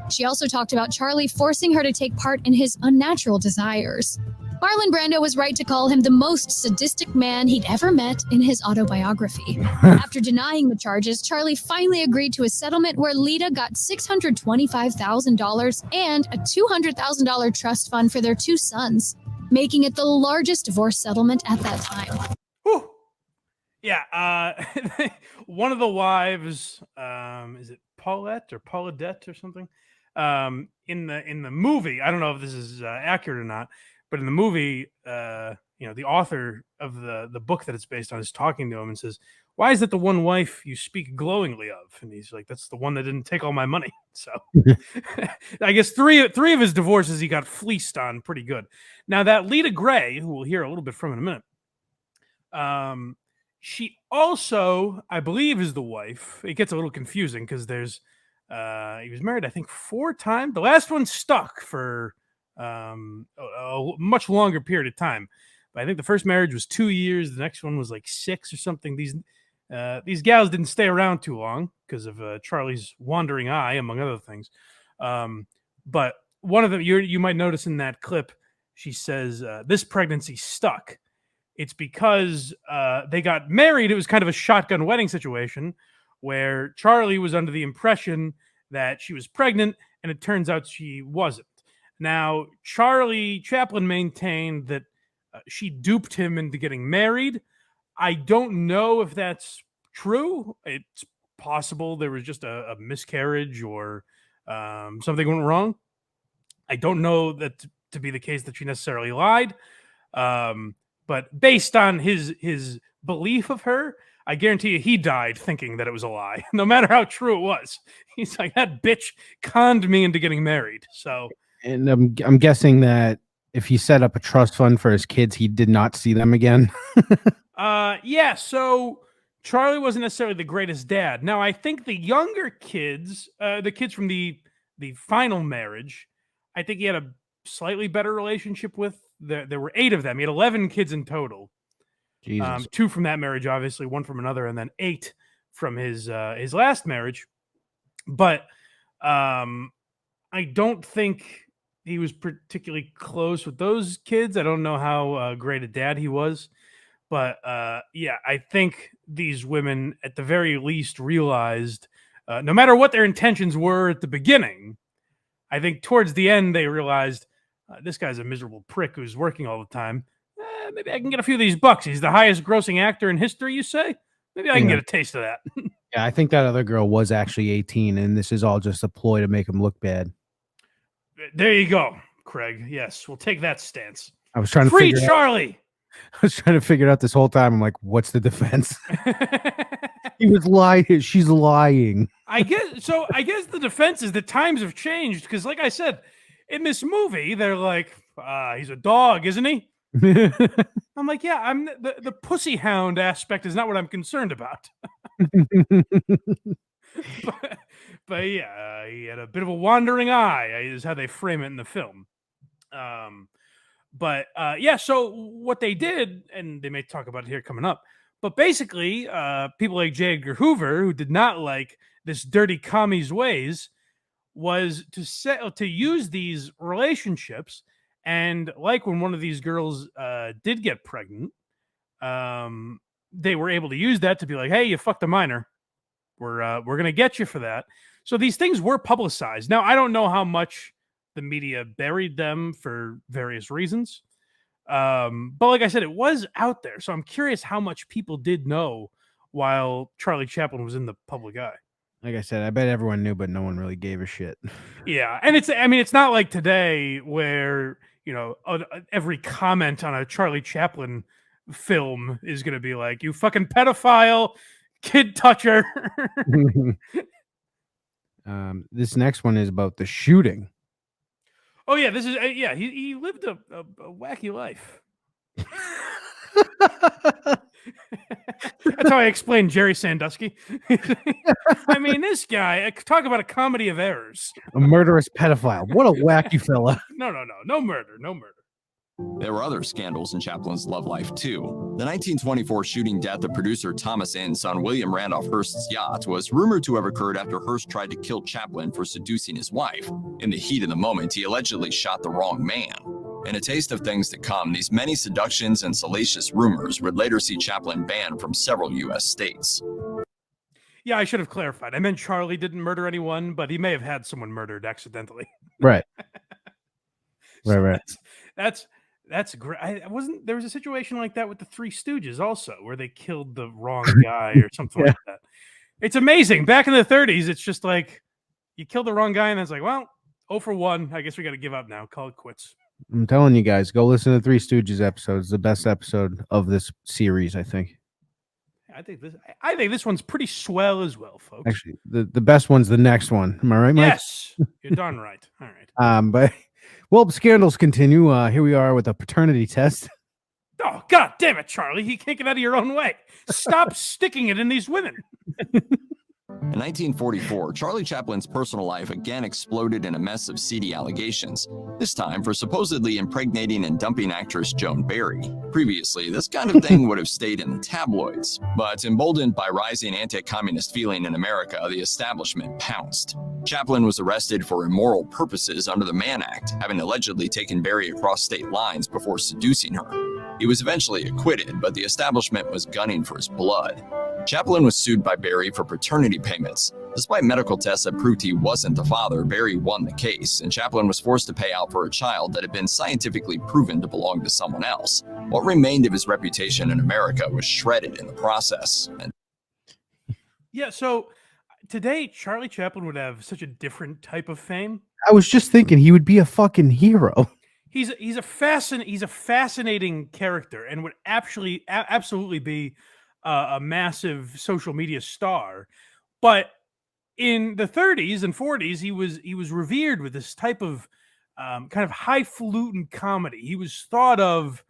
She also talked about Charlie forcing her to take part in his unnatural desires. Marlon Brando was right to call him the most sadistic man he'd ever met in his autobiography. After denying the charges, Charlie finally agreed to a settlement where Lita got $625,000 and a $200,000 trust fund for their 2 sons, making it the largest divorce settlement at that time. Whew. Yeah, one of the wives, is it Paulette or Pauladette or something? In the movie, I don't know if this is accurate or not, but in the movie, the author of the book that it's based on is talking to him and says, "Why is that the one wife you speak glowingly of?" And he's like, "That's the one that didn't take all my money." So I guess three of his divorces he got fleeced on pretty good. Now that Lita Gray, who we'll hear a little bit from in a minute, she also, I believe, is the wife. It gets a little confusing because there's he was married, I think, 4 times. The last one stuck for a much longer period of time. But I think the first marriage was 2 years. The next one was like 6 or something. These gals didn't stay around too long because of Charlie's wandering eye, among other things. But one of them, you might notice in that clip, she says, "This pregnancy stuck." It's because they got married. It was kind of a shotgun wedding situation where Charlie was under the impression that she was pregnant, and it turns out she wasn't. Now, Charlie Chaplin maintained that she duped him into getting married. I don't know if that's true. It's possible there was just a miscarriage or something went wrong. I don't know that to be the case that she necessarily lied. But based on his belief of her, I guarantee you he died thinking that it was a lie, no matter how true it was. He's like, "That bitch conned me into getting married." So... And I'm guessing that if he set up a trust fund for his kids, he did not see them again. Yeah. So Charlie wasn't necessarily the greatest dad. Now, I think the younger kids, the kids from the final marriage, I think he had a slightly better relationship with. There were 8 of them. He had 11 kids in total. Jesus. 2 from that marriage, obviously, 1 from another, and then 8 from his last marriage. But I don't think he was particularly close with those kids. I don't know how great a dad he was. But yeah, I think these women at the very least realized, no matter what their intentions were at the beginning, I think towards the end they realized, this guy's a miserable prick who's working all the time. Maybe I can get a few of these bucks. He's the highest grossing actor in history, you say? Maybe I can get a taste of that. Yeah, I think that other girl was actually 18, and this is all just a ploy to make him look bad. There you go, Craig. Yes, we'll take that stance. I was trying to free figure Charlie. I was trying to figure it out this whole time. I'm like, what's the defense? He was lying. She's lying. I guess the defense is that times have changed because, like I said, in this movie, they're like, he's a dog, isn't he? I'm like, yeah, I'm the pussy hound aspect is not what I'm concerned about. but yeah, he had a bit of a wandering eye, is how they frame it in the film. But yeah, so what they did, and they may talk about it here coming up, but basically, people like J. Edgar Hoover, who did not like this dirty commie's ways, was to use these relationships, and like when one of these girls did get pregnant, they were able to use that to be like, hey, you fucked a minor. We're gonna get you for that. So these things were publicized. Now, I don't know how much the media buried them for various reasons. But like I said, it was out there. So I'm curious how much people did know while Charlie Chaplin was in the public eye. Like I said, I bet everyone knew, but no one really gave a shit. Yeah. And it's not like today where, every comment on a Charlie Chaplin film is going to be like, you fucking pedophile, kid toucher. This next one is about the shooting. Oh yeah, this is he lived a wacky life. That's how I explain Jerry Sandusky. I mean, this guy, talk about a comedy of errors. A murderous pedophile. What a wacky fella. No murder. There were other scandals in Chaplin's love life, too. The 1924 shooting death of producer Thomas Inn's son William Randolph Hearst's yacht was rumored to have occurred after Hearst tried to kill Chaplin for seducing his wife. In the heat of the moment, he allegedly shot the wrong man. In a taste of things to come, these many seductions and salacious rumors would later see Chaplin banned from several U.S. states. Yeah, I should have clarified. I meant Charlie didn't murder anyone, but he may have had someone murdered accidentally. Right. So right. That's great. There was a situation like that with the Three Stooges also, where they killed the wrong guy or something like that. It's amazing. Back in the 30s, it's just like you killed the wrong guy, and it's like, well, 0 for 1. I guess we got to give up now. Call it quits. I'm telling you guys, go listen to Three Stooges episodes. The best episode of this series, I think. I think this one's pretty swell as well, folks. Actually, the best one's the next one. Am I right, Mike? Yes, you're darn right. All right. But well, scandals continue. Here we are with a paternity test. Oh, God damn it, Charlie. You can't get out of your own way. Stop sticking it in these women. In 1944, Charlie Chaplin's personal life again exploded in a mess of seedy allegations, this time for supposedly impregnating and dumping actress Joan Barry. Previously, this kind of thing would have stayed in the tabloids, but emboldened by rising anti-communist feeling in America, the establishment pounced. Chaplin was arrested for immoral purposes under the Mann Act, having allegedly taken Barry across state lines before seducing her. He was eventually acquitted, but the establishment was gunning for his blood. Chaplin was sued by Barry for paternity payments. Despite medical tests that proved he wasn't the father, Barry won the case, and Chaplin was forced to pay out for a child that had been scientifically proven to belong to someone else. What remained of his reputation in America was shredded in the process. Yeah, so today, Charlie Chaplin would have such a different type of fame. I was just thinking he would be a fucking hero. He's a fascinating character and would absolutely be a massive social media star. But in the 30s and 40s, he was revered with this type of kind of highfalutin comedy. He was thought of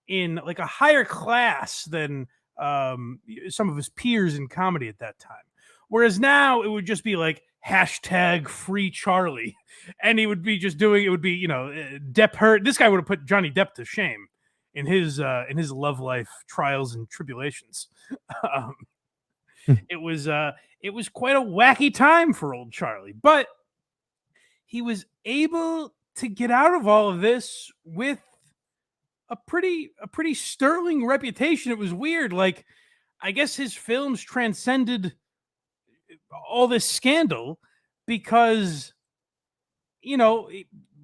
in like a higher class than some of his peers in comedy at that time. Whereas now it would just be like hashtag free Charlie. And he would be just doing, it would be, Depp hurt. This guy would have put Johnny Depp to shame in his love life trials and tribulations. It was quite a wacky time for old Charlie, but he was able to get out of all of this with a pretty sterling reputation. It was weird. Like, I guess his films transcended all this scandal because,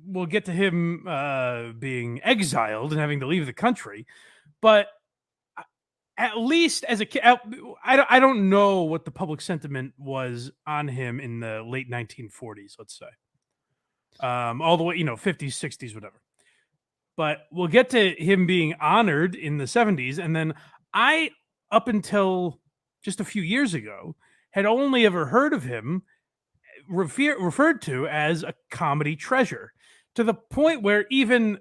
we'll get to him being exiled and having to leave the country, but at least as a kid, I don't know what the public sentiment was on him in the late 1940s, let's say, all the way, 50s, 60s, whatever. But we'll get to him being honored in the 70s. And then up until just a few years ago, had only ever heard of him referred to as a comedy treasure, to the point where even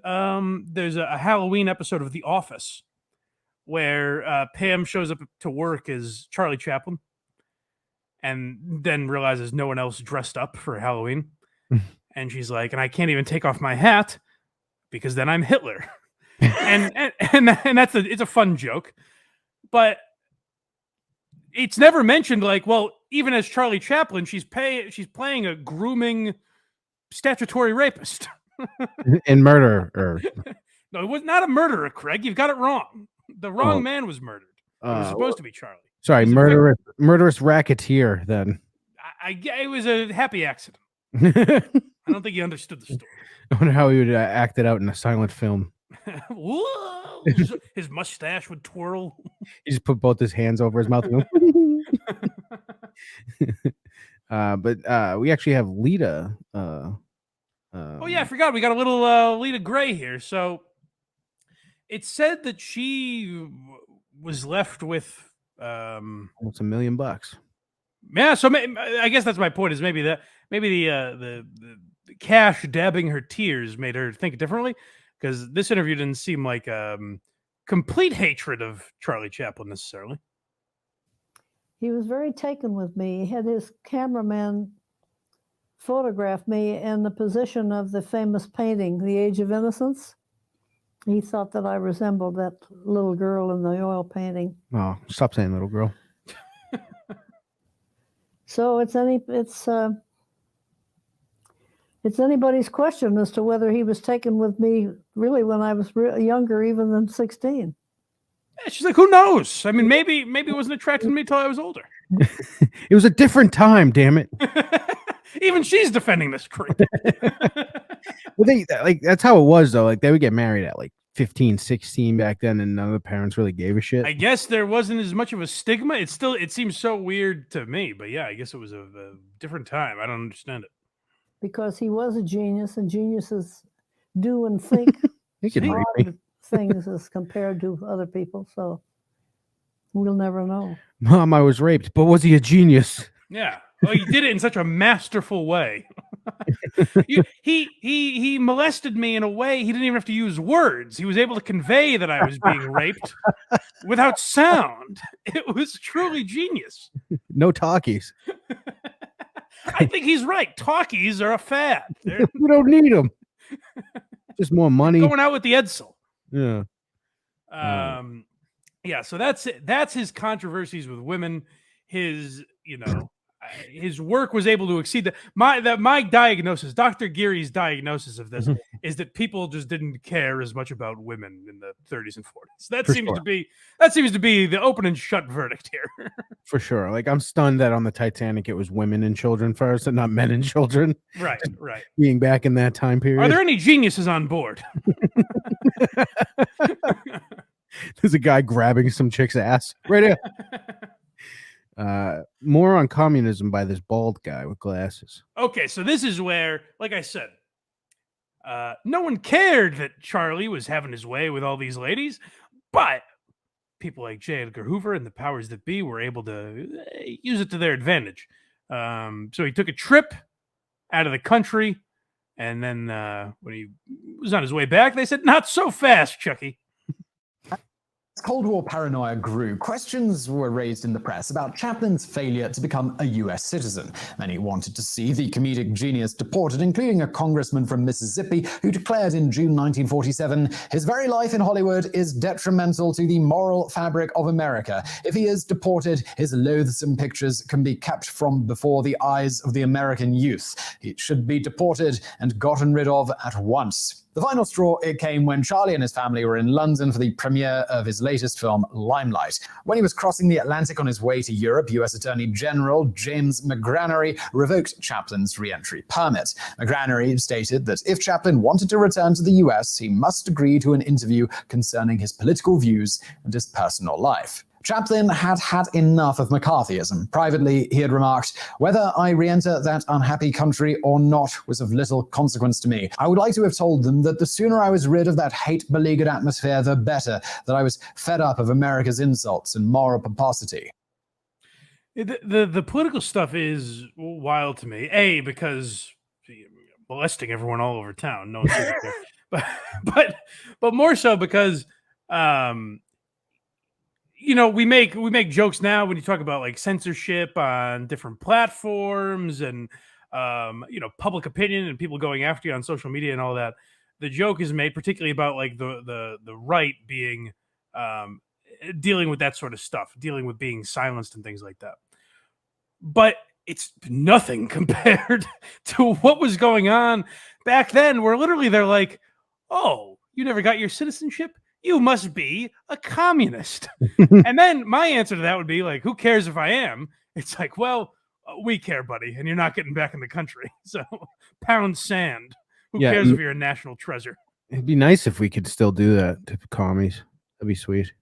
there's a Halloween episode of The Office where Pam shows up to work as Charlie Chaplin and then realizes no one else dressed up for Halloween. And she's like, and I can't even take off my hat because then I'm Hitler. and it's a fun joke, but it's never mentioned like, well, even as Charlie Chaplin, she's playing a grooming statutory rapist. And murderer. No, it was not a murderer, Craig. You've got it wrong. The wrong man was murdered. It was supposed to be Charlie. Sorry, murderous racketeer then. It was a happy accident. I don't think you understood the story. I wonder how he would act it out in a silent film. Whoa! His mustache would twirl. He just put both his hands over his mouth. But we actually have Lita. Oh yeah, I forgot. We got a little Lita Gray here. So it said that she was left with almost $1 million. Yeah, so I guess that's my point. Is maybe the cash dabbing her tears made her think differently, because this interview didn't seem like complete hatred of Charlie Chaplin necessarily. He was very taken with me. He had his cameraman photograph me in the position of the famous painting, The Age of Innocence. He thought that I resembled that little girl in the oil painting. Oh, stop saying little girl. So it's anybody's question as to whether he was taken with me really when I was younger, even than 16. Yeah, she's like, who knows? I mean, maybe it wasn't attracted to me till I was older. It was a different time, damn it. Even she's defending this creep. Well, that's how it was though. Like they would get married at like 15, 16 back then, and none of the parents really gave a shit. I guess there wasn't as much of a stigma. It seems so weird to me, but yeah, I guess it was a different time. I don't understand it. Because he was a genius, and geniuses do and think odd things as compared to other people. So we'll never know. Mom, I was raped, but was he a genius? Yeah. Well, he did it in such a masterful way. He molested me in a way he didn't even have to use words. He was able to convey that I was being raped without sound. It was truly genius. No talkies. I think he's right. Talkies are a fad. We don't need them. Just more money. Going out with the Edsel. Yeah. Yeah. So that's it. That's his controversies with women. His work was able to exceed my diagnosis. Dr. Geary's diagnosis of this is that people just didn't care as much about women in the 30s and 40s. That seems to be the open and shut verdict here. For sure. Like I'm stunned that on the Titanic it was women and children first and not men and children. Right. Being back in that time period. Are there any geniuses on board? There's a guy grabbing some chick's ass right here. More on communism by this bald guy with glasses. Okay, so this is where, like I said, no one cared that Charlie was having his way with all these ladies, but people like J. Edgar Hoover and the powers that be were able to use it to their advantage. So he took a trip out of the country, and then when he was on his way back, they said, "Not so fast, Chucky." As Cold War paranoia grew, questions were raised in the press about Chaplin's failure to become a US citizen. Many wanted to see the comedic genius deported, including a congressman from Mississippi who declared in June 1947, "His very life in Hollywood is detrimental to the moral fabric of America. If he is deported, his loathsome pictures can be kept from before the eyes of the American youth. He should be deported and gotten rid of at once." The final straw, it came when Charlie and his family were in London for the premiere of his latest film, Limelight. When he was crossing the Atlantic on his way to Europe, US Attorney General James McGranary revoked Chaplin's re-entry permit. McGranary stated that if Chaplin wanted to return to the US, he must agree to an interview concerning his political views and his personal life. Chaplin had had enough of McCarthyism. Privately, he had remarked, "Whether I re-enter that unhappy country or not was of little consequence to me. I would like to have told them that the sooner I was rid of that hate-beleaguered atmosphere, the better, that I was fed up of America's insults and moral pomposity." The political stuff is wild to me. A, because molesting everyone all over town, no one's there. But more so because we make jokes now when you talk about like censorship on different platforms and public opinion and people going after you on social media and all that. the joke is made, particularly about like the right being dealing with that sort of stuff, dealing with being silenced and things like that. But it's nothing compared to what was going on back then, where literally they're like, "Oh, you never got your citizenship? You must be a communist." And then my answer to that would be like, "Who cares if I am?" It's like, well, we care, buddy, and you're not getting back in the country. So pound sand. Who cares if you're a national treasure? It'd be nice if we could still do that to commies. That'd be sweet.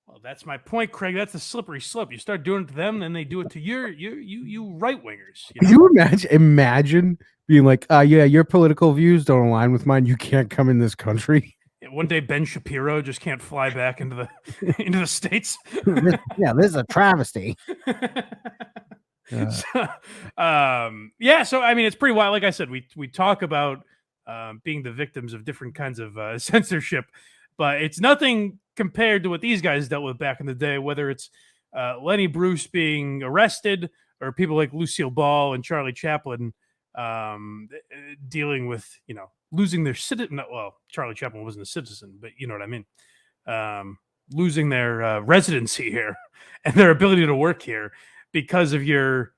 Well, that's my point, Craig. That's the slippery slope. You start doing it to them, then they do it to you right wingers. Can you imagine being like, yeah, your political views don't align with mine. You can't come in this country. One day Ben Shapiro just can't fly back into the States. Yeah, this is a travesty. So I mean, it's pretty wild. Like I said, we talk about being the victims of different kinds of censorship, but it's nothing compared to what these guys dealt with back in the day, whether it's Lenny Bruce being arrested or people like Lucille Ball and Charlie Chaplin dealing with, losing their citizen. Well, Charlie Chaplin wasn't a citizen, but you know what I mean. Losing their residency here and their ability to work here because of your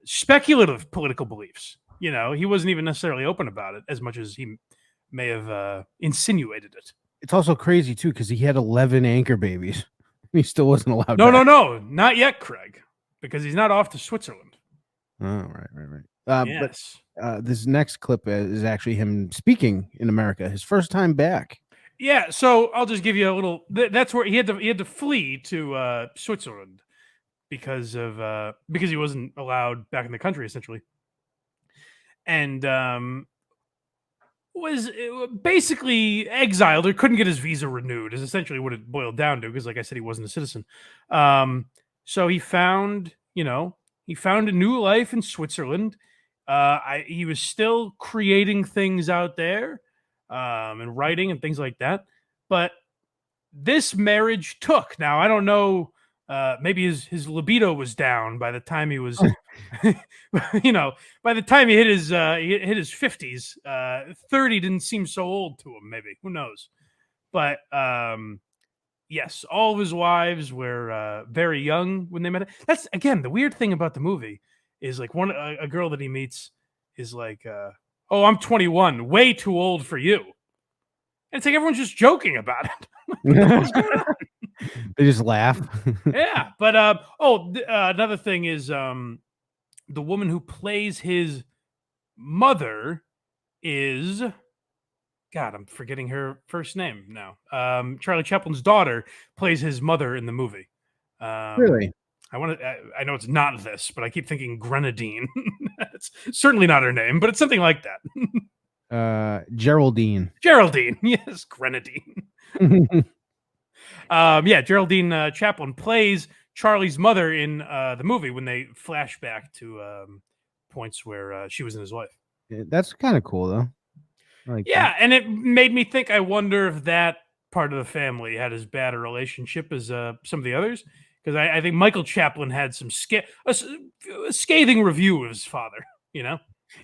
speculative political beliefs. He wasn't even necessarily open about it as much as he may have insinuated it. It's also crazy too because he had 11 anchor babies. He still wasn't allowed. No, not yet, Craig, because he's not off to Switzerland. Oh, right. Yes. But this next clip is actually him speaking in America, his first time back. Yeah, so I'll just give you a little. That's where he had to flee to Switzerland because he wasn't allowed back in the country, essentially, and was basically exiled or couldn't get his visa renewed. Is essentially what it boiled down to. Because, like I said, he wasn't a citizen. So he found a new life in Switzerland. He was still creating things out there. And writing and things like that, but this marriage took. Now I don't know. Maybe his libido was down by the time he was, by the time he hit his 50s. 30 didn't seem so old to him. Maybe, who knows? But yes, all of his wives were very young when they met. That's again the weird thing about the movie is like a girl that he meets is like. Oh, I'm 21, way too old for you. And it's like everyone's just joking about it. What's going on? They just laugh. Yeah, but another thing is the woman who plays his mother is God, I'm forgetting her first name now. Charlie Chaplin's daughter plays his mother in the movie. Really? I know it's not this, but I keep thinking Grenadine. It's certainly not her name, but it's something like that. Geraldine. Geraldine, yes, Grenadine. Geraldine Chaplin plays Charlie's mother in the movie when they flash back to points where she was in his life. Yeah, that's kind of cool, though. That. And it made me think. I wonder if that part of the family had as bad a relationship as some of the others. Because I think Michael Chaplin had some a scathing review of his father,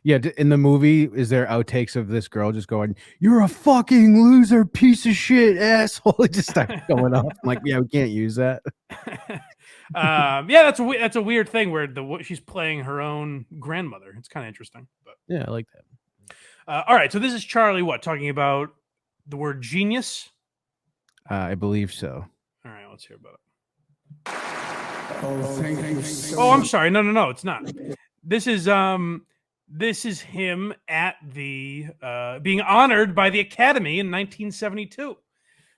Yeah, in the movie, is there outtakes of this girl just going, "You're a fucking loser, piece of shit, asshole"? It just starts going off. I'm like, yeah, we can't use that. That's a weird thing where she's playing her own grandmother. It's kind of interesting. But yeah, I like that. All right, so this is Charlie. Talking about the word genius? I believe so. All right, let's hear about it. Oh, thank you so much. I'm sorry. No, it's not. This is him at the being honored by the Academy in 1972.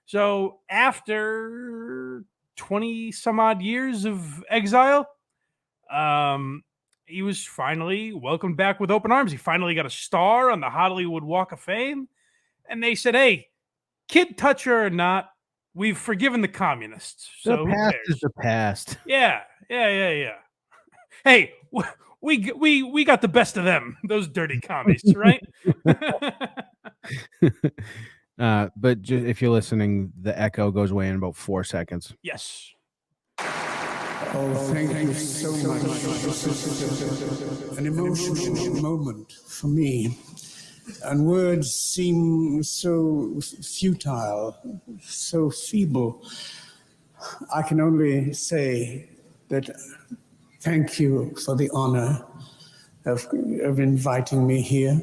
So after 20 some odd years of exile, he was finally welcomed back with open arms. He finally got a star on the Hollywood Walk of Fame, and they said, "Hey, kid toucher or not, we've forgiven the communists." So the past is the past. Yeah. Hey, we got the best of them, those dirty commies, right? But if you're listening, the echo goes away in about 4 seconds. Yes. Oh, thank you so much. An emotional moment for me. and words seem so futile, so feeble. I can only say that thank you for the honor of inviting me here.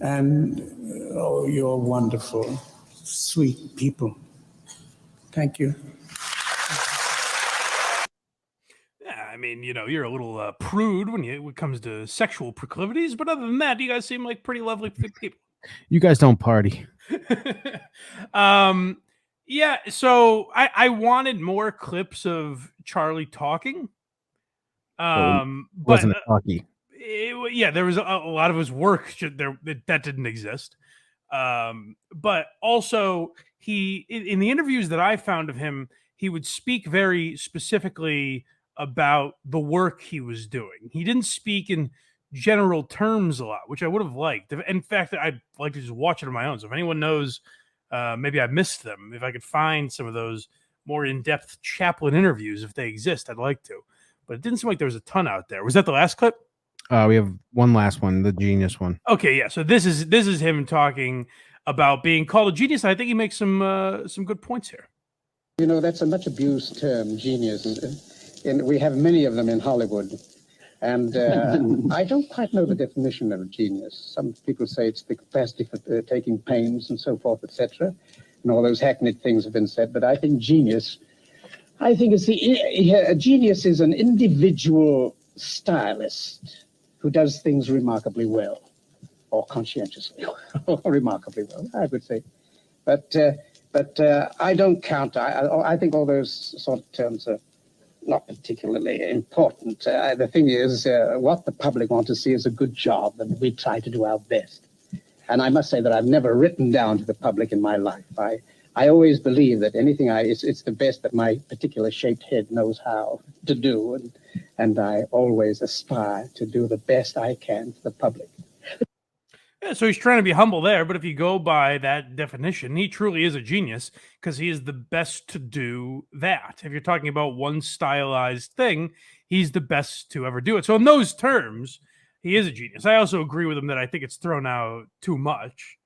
And oh, you're wonderful, sweet people. Thank you. Yeah, I mean, you're a little prude when it comes to sexual proclivities, but other than that, you guys seem like pretty lovely people. You guys don't party. Yeah, so I wanted more clips of Charlie talking. Wasn't a talkie. Yeah, there was a lot of his work that didn't exist. But also in the interviews that I found of him, he would speak very specifically about the work he was doing. He didn't speak in general terms a lot, which I would have liked. In fact, I'd like to just watch it on my own. So if anyone knows, maybe I missed them. If I could find some of those more in-depth Chaplin interviews, if they exist, I'd like to. But it didn't seem like there was a ton out there. Was that the last clip? We have one last one, the genius one. Okay, yeah. So this is him talking about being called a genius. I think he makes some good points here. That's a much abused term, genius, and we have many of them in Hollywood. And I don't quite know the definition of a genius. Some people say it's the capacity for taking pains and so forth, etc. And all those hackneyed things have been said. But I think genius, a genius is an individual stylist who does things remarkably well, or conscientiously, or remarkably well, I would say. But I don't count. I think all those sort of terms are not particularly important. The thing is, what the public want to see is a good job, and we try to do our best. And I must say that I've never written down to the public in my life. I always believe that anything it's the best that my particular shaped head knows how to do, and I always aspire to do the best I can for the public. Yeah, so he's trying to be humble there, but if you go by that definition, he truly is a genius because he is the best to do that. If you're talking about one stylized thing, he's the best to ever do it. So in those terms, he is a genius. I also agree with him that I think it's thrown out too much,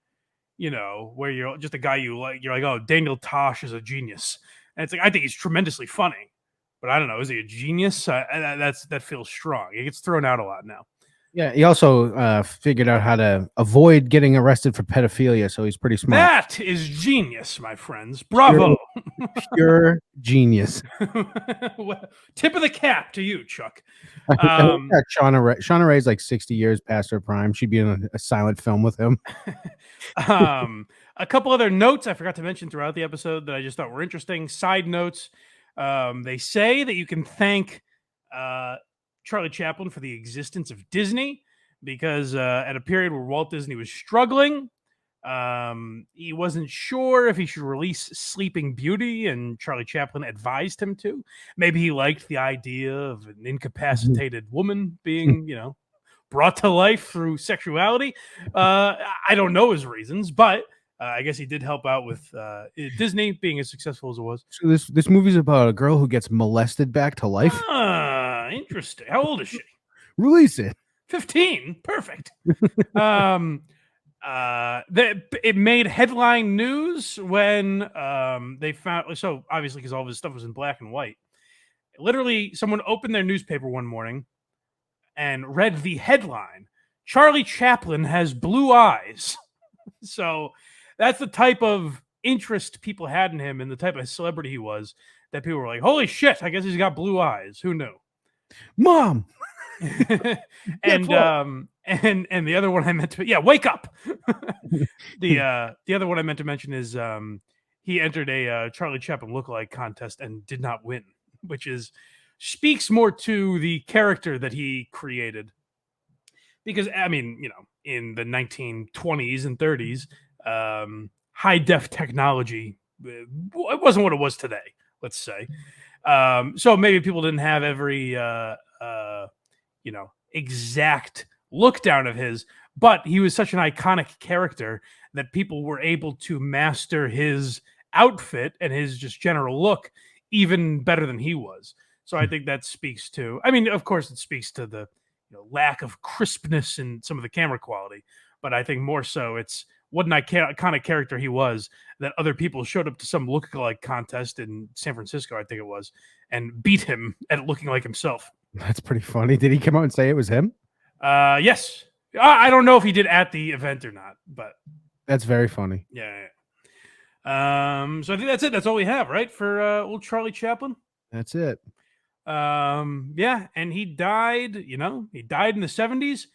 where you're just a guy you're like, oh, Daniel Tosh is a genius. And it's like, I think he's tremendously funny, but I don't know, is he a genius? That feels strong. It gets thrown out a lot now. Yeah, he also figured out how to avoid getting arrested for pedophilia, so he's pretty smart. That is genius, my friends. Bravo. Pure genius. Tip of the cap to you, Chuck. Shauna Ray's like 60 years past her prime. She'd be in a silent film with him. A couple other notes I forgot to mention throughout the episode that I just thought were interesting. Side notes. They say that you can thank Charlie Chaplin for the existence of Disney because at a period where Walt Disney was struggling, he wasn't sure if he should release Sleeping Beauty, and Charlie Chaplin advised him to. Maybe he liked the idea of an incapacitated woman being, brought to life through sexuality. I don't know his reasons, but I guess he did help out with Disney being as successful as it was. So this movie's about a girl who gets molested back to life. Interesting. How old is she? Release it. 15. Perfect. It made headline news when they found. So obviously, because all of his stuff was in black and white. Literally, someone opened their newspaper one morning and read the headline: Charlie Chaplin has blue eyes. So that's the type of interest people had in him and the type of celebrity he was that people were like, holy shit, I guess he's got blue eyes. Who knew? Mom. and the other one I meant to wake up. The other one I meant to mention is he entered a Charlie Chaplin lookalike contest and did not win, which speaks more to the character that he created. Because I mean, in the 1920s and 30s, high def technology, it wasn't what it was today, let's say. So maybe people didn't have every exact look down of his, but he was such an iconic character that people were able to master his outfit and his just general look even better than he was. So I think that speaks to, of course it speaks to the lack of crispness in some of the camera quality, but I think more so it's what an iconic character he was that other people showed up to some lookalike contest in San Francisco, I think it was, and beat him at looking like himself. That's pretty funny. Did he come out and say it was him? Yes. I don't know if he did at the event or not, but that's very funny. Yeah. So I think that's it. That's all we have, right? For old Charlie Chaplin. That's it. Yeah, and he died, he died in the 70s.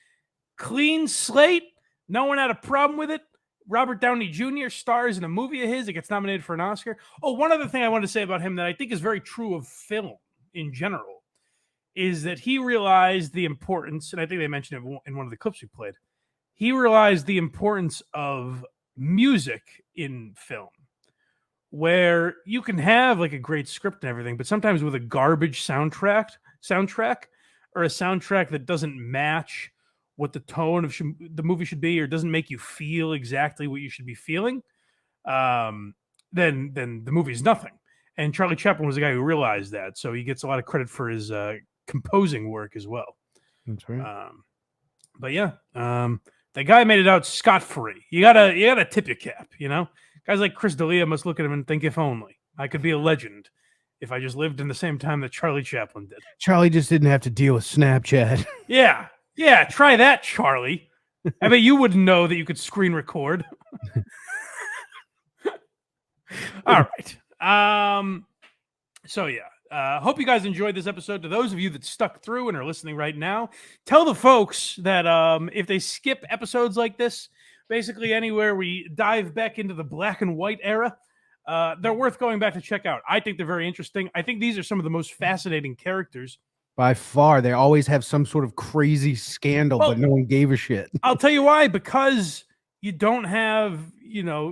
Clean slate. No one had a problem with it. Robert Downey Jr. stars in a movie of his. It gets nominated for an Oscar. Oh, one other thing I wanted to say about him that I think is very true of film in general is that he realized the importance, and I think they mentioned it in one of the clips we played. He realized the importance of music in film, where you can have like a great script and everything, but sometimes with a garbage soundtrack or a soundtrack that doesn't match what the tone of the movie should be or doesn't make you feel exactly what you should be feeling, then the movie is nothing. And Charlie Chaplin was the guy who realized that, so he gets a lot of credit for his composing work as well. That's right. But yeah, the guy made it out scot-free. You gotta tip your cap, Guys like Chris D'Elia must look at him and think, if only I could be a legend if I just lived in the same time that Charlie Chaplin did. Charlie just didn't have to deal with Snapchat. Yeah, try that, Charlie. I mean, you wouldn't know that you could screen record. All right. So yeah, hope you guys enjoyed this episode. To those of you that stuck through and are listening right now, tell the folks that if they skip episodes like this, basically anywhere we dive back into the black and white era, they're worth going back to check out. I think they're very interesting. I think these are some of the most fascinating characters. By far, they always have some sort of crazy scandal, but no one gave a shit. I'll tell you why, because you don't have,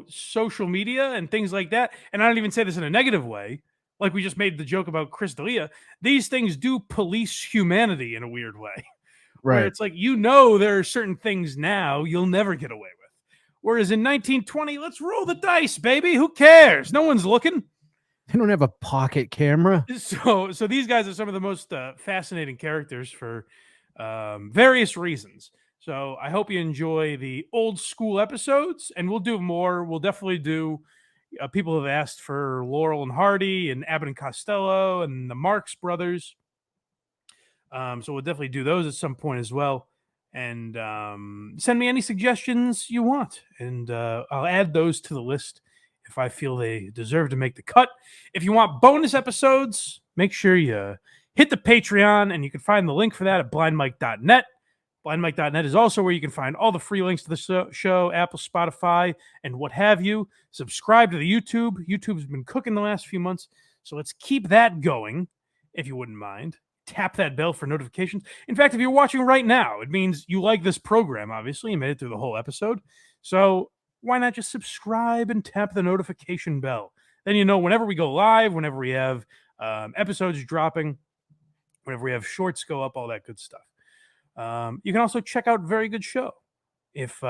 social media and things like that. And I don't even say this in a negative way. Like we just made the joke about Chris D'Elia. These things do police humanity in a weird way. Right. Where it's like, there are certain things now you'll never get away with. Whereas in 1920, let's roll the dice, baby. Who cares? No one's looking. They don't have a pocket camera. So these guys are some of the most fascinating characters for various reasons. So I hope you enjoy the old school episodes, and we'll do more. We'll definitely do. People have asked for Laurel and Hardy and Abbott and Costello and the Marx Brothers. So we'll definitely do those at some point as well. And send me any suggestions you want, and I'll add those to the list if I feel they deserve to make the cut. If you want bonus episodes, make sure you hit the Patreon, and you can find the link for that at blindmike.net. Blindmike.net is also where you can find all the free links to the show, Apple, Spotify, and what have you. Subscribe to the YouTube. YouTube's been cooking the last few months, so let's keep that going, if you wouldn't mind. Tap that bell for notifications. In fact, if you're watching right now, it means you like this program, obviously. You made it through the whole episode. So why not just subscribe and tap the notification bell? Then whenever we go live, whenever we have episodes dropping, whenever we have shorts go up, all that good stuff. You can also check out Very Good Show. If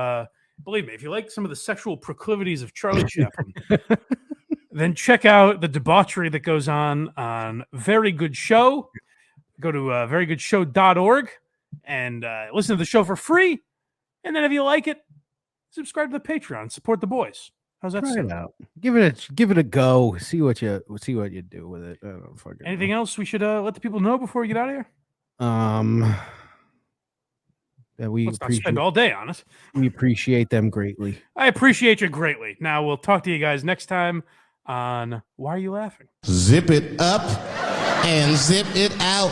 believe me, if you like some of the sexual proclivities of Charlie Chaplin, then check out the debauchery that goes on Very Good Show. Go to verygoodshow.org and listen to the show for free. And then if you like it, subscribe to the Patreon. Support the boys. How's that Try sound? it out. Give it a go. See what you do with it. I don't fucking Anything else we should let the people know before we get out of here? That we Let's not spend all day on it. We appreciate them greatly. I appreciate you greatly. Now we'll talk to you guys next time on Why Are You Laughing? Zip it up and zip it out.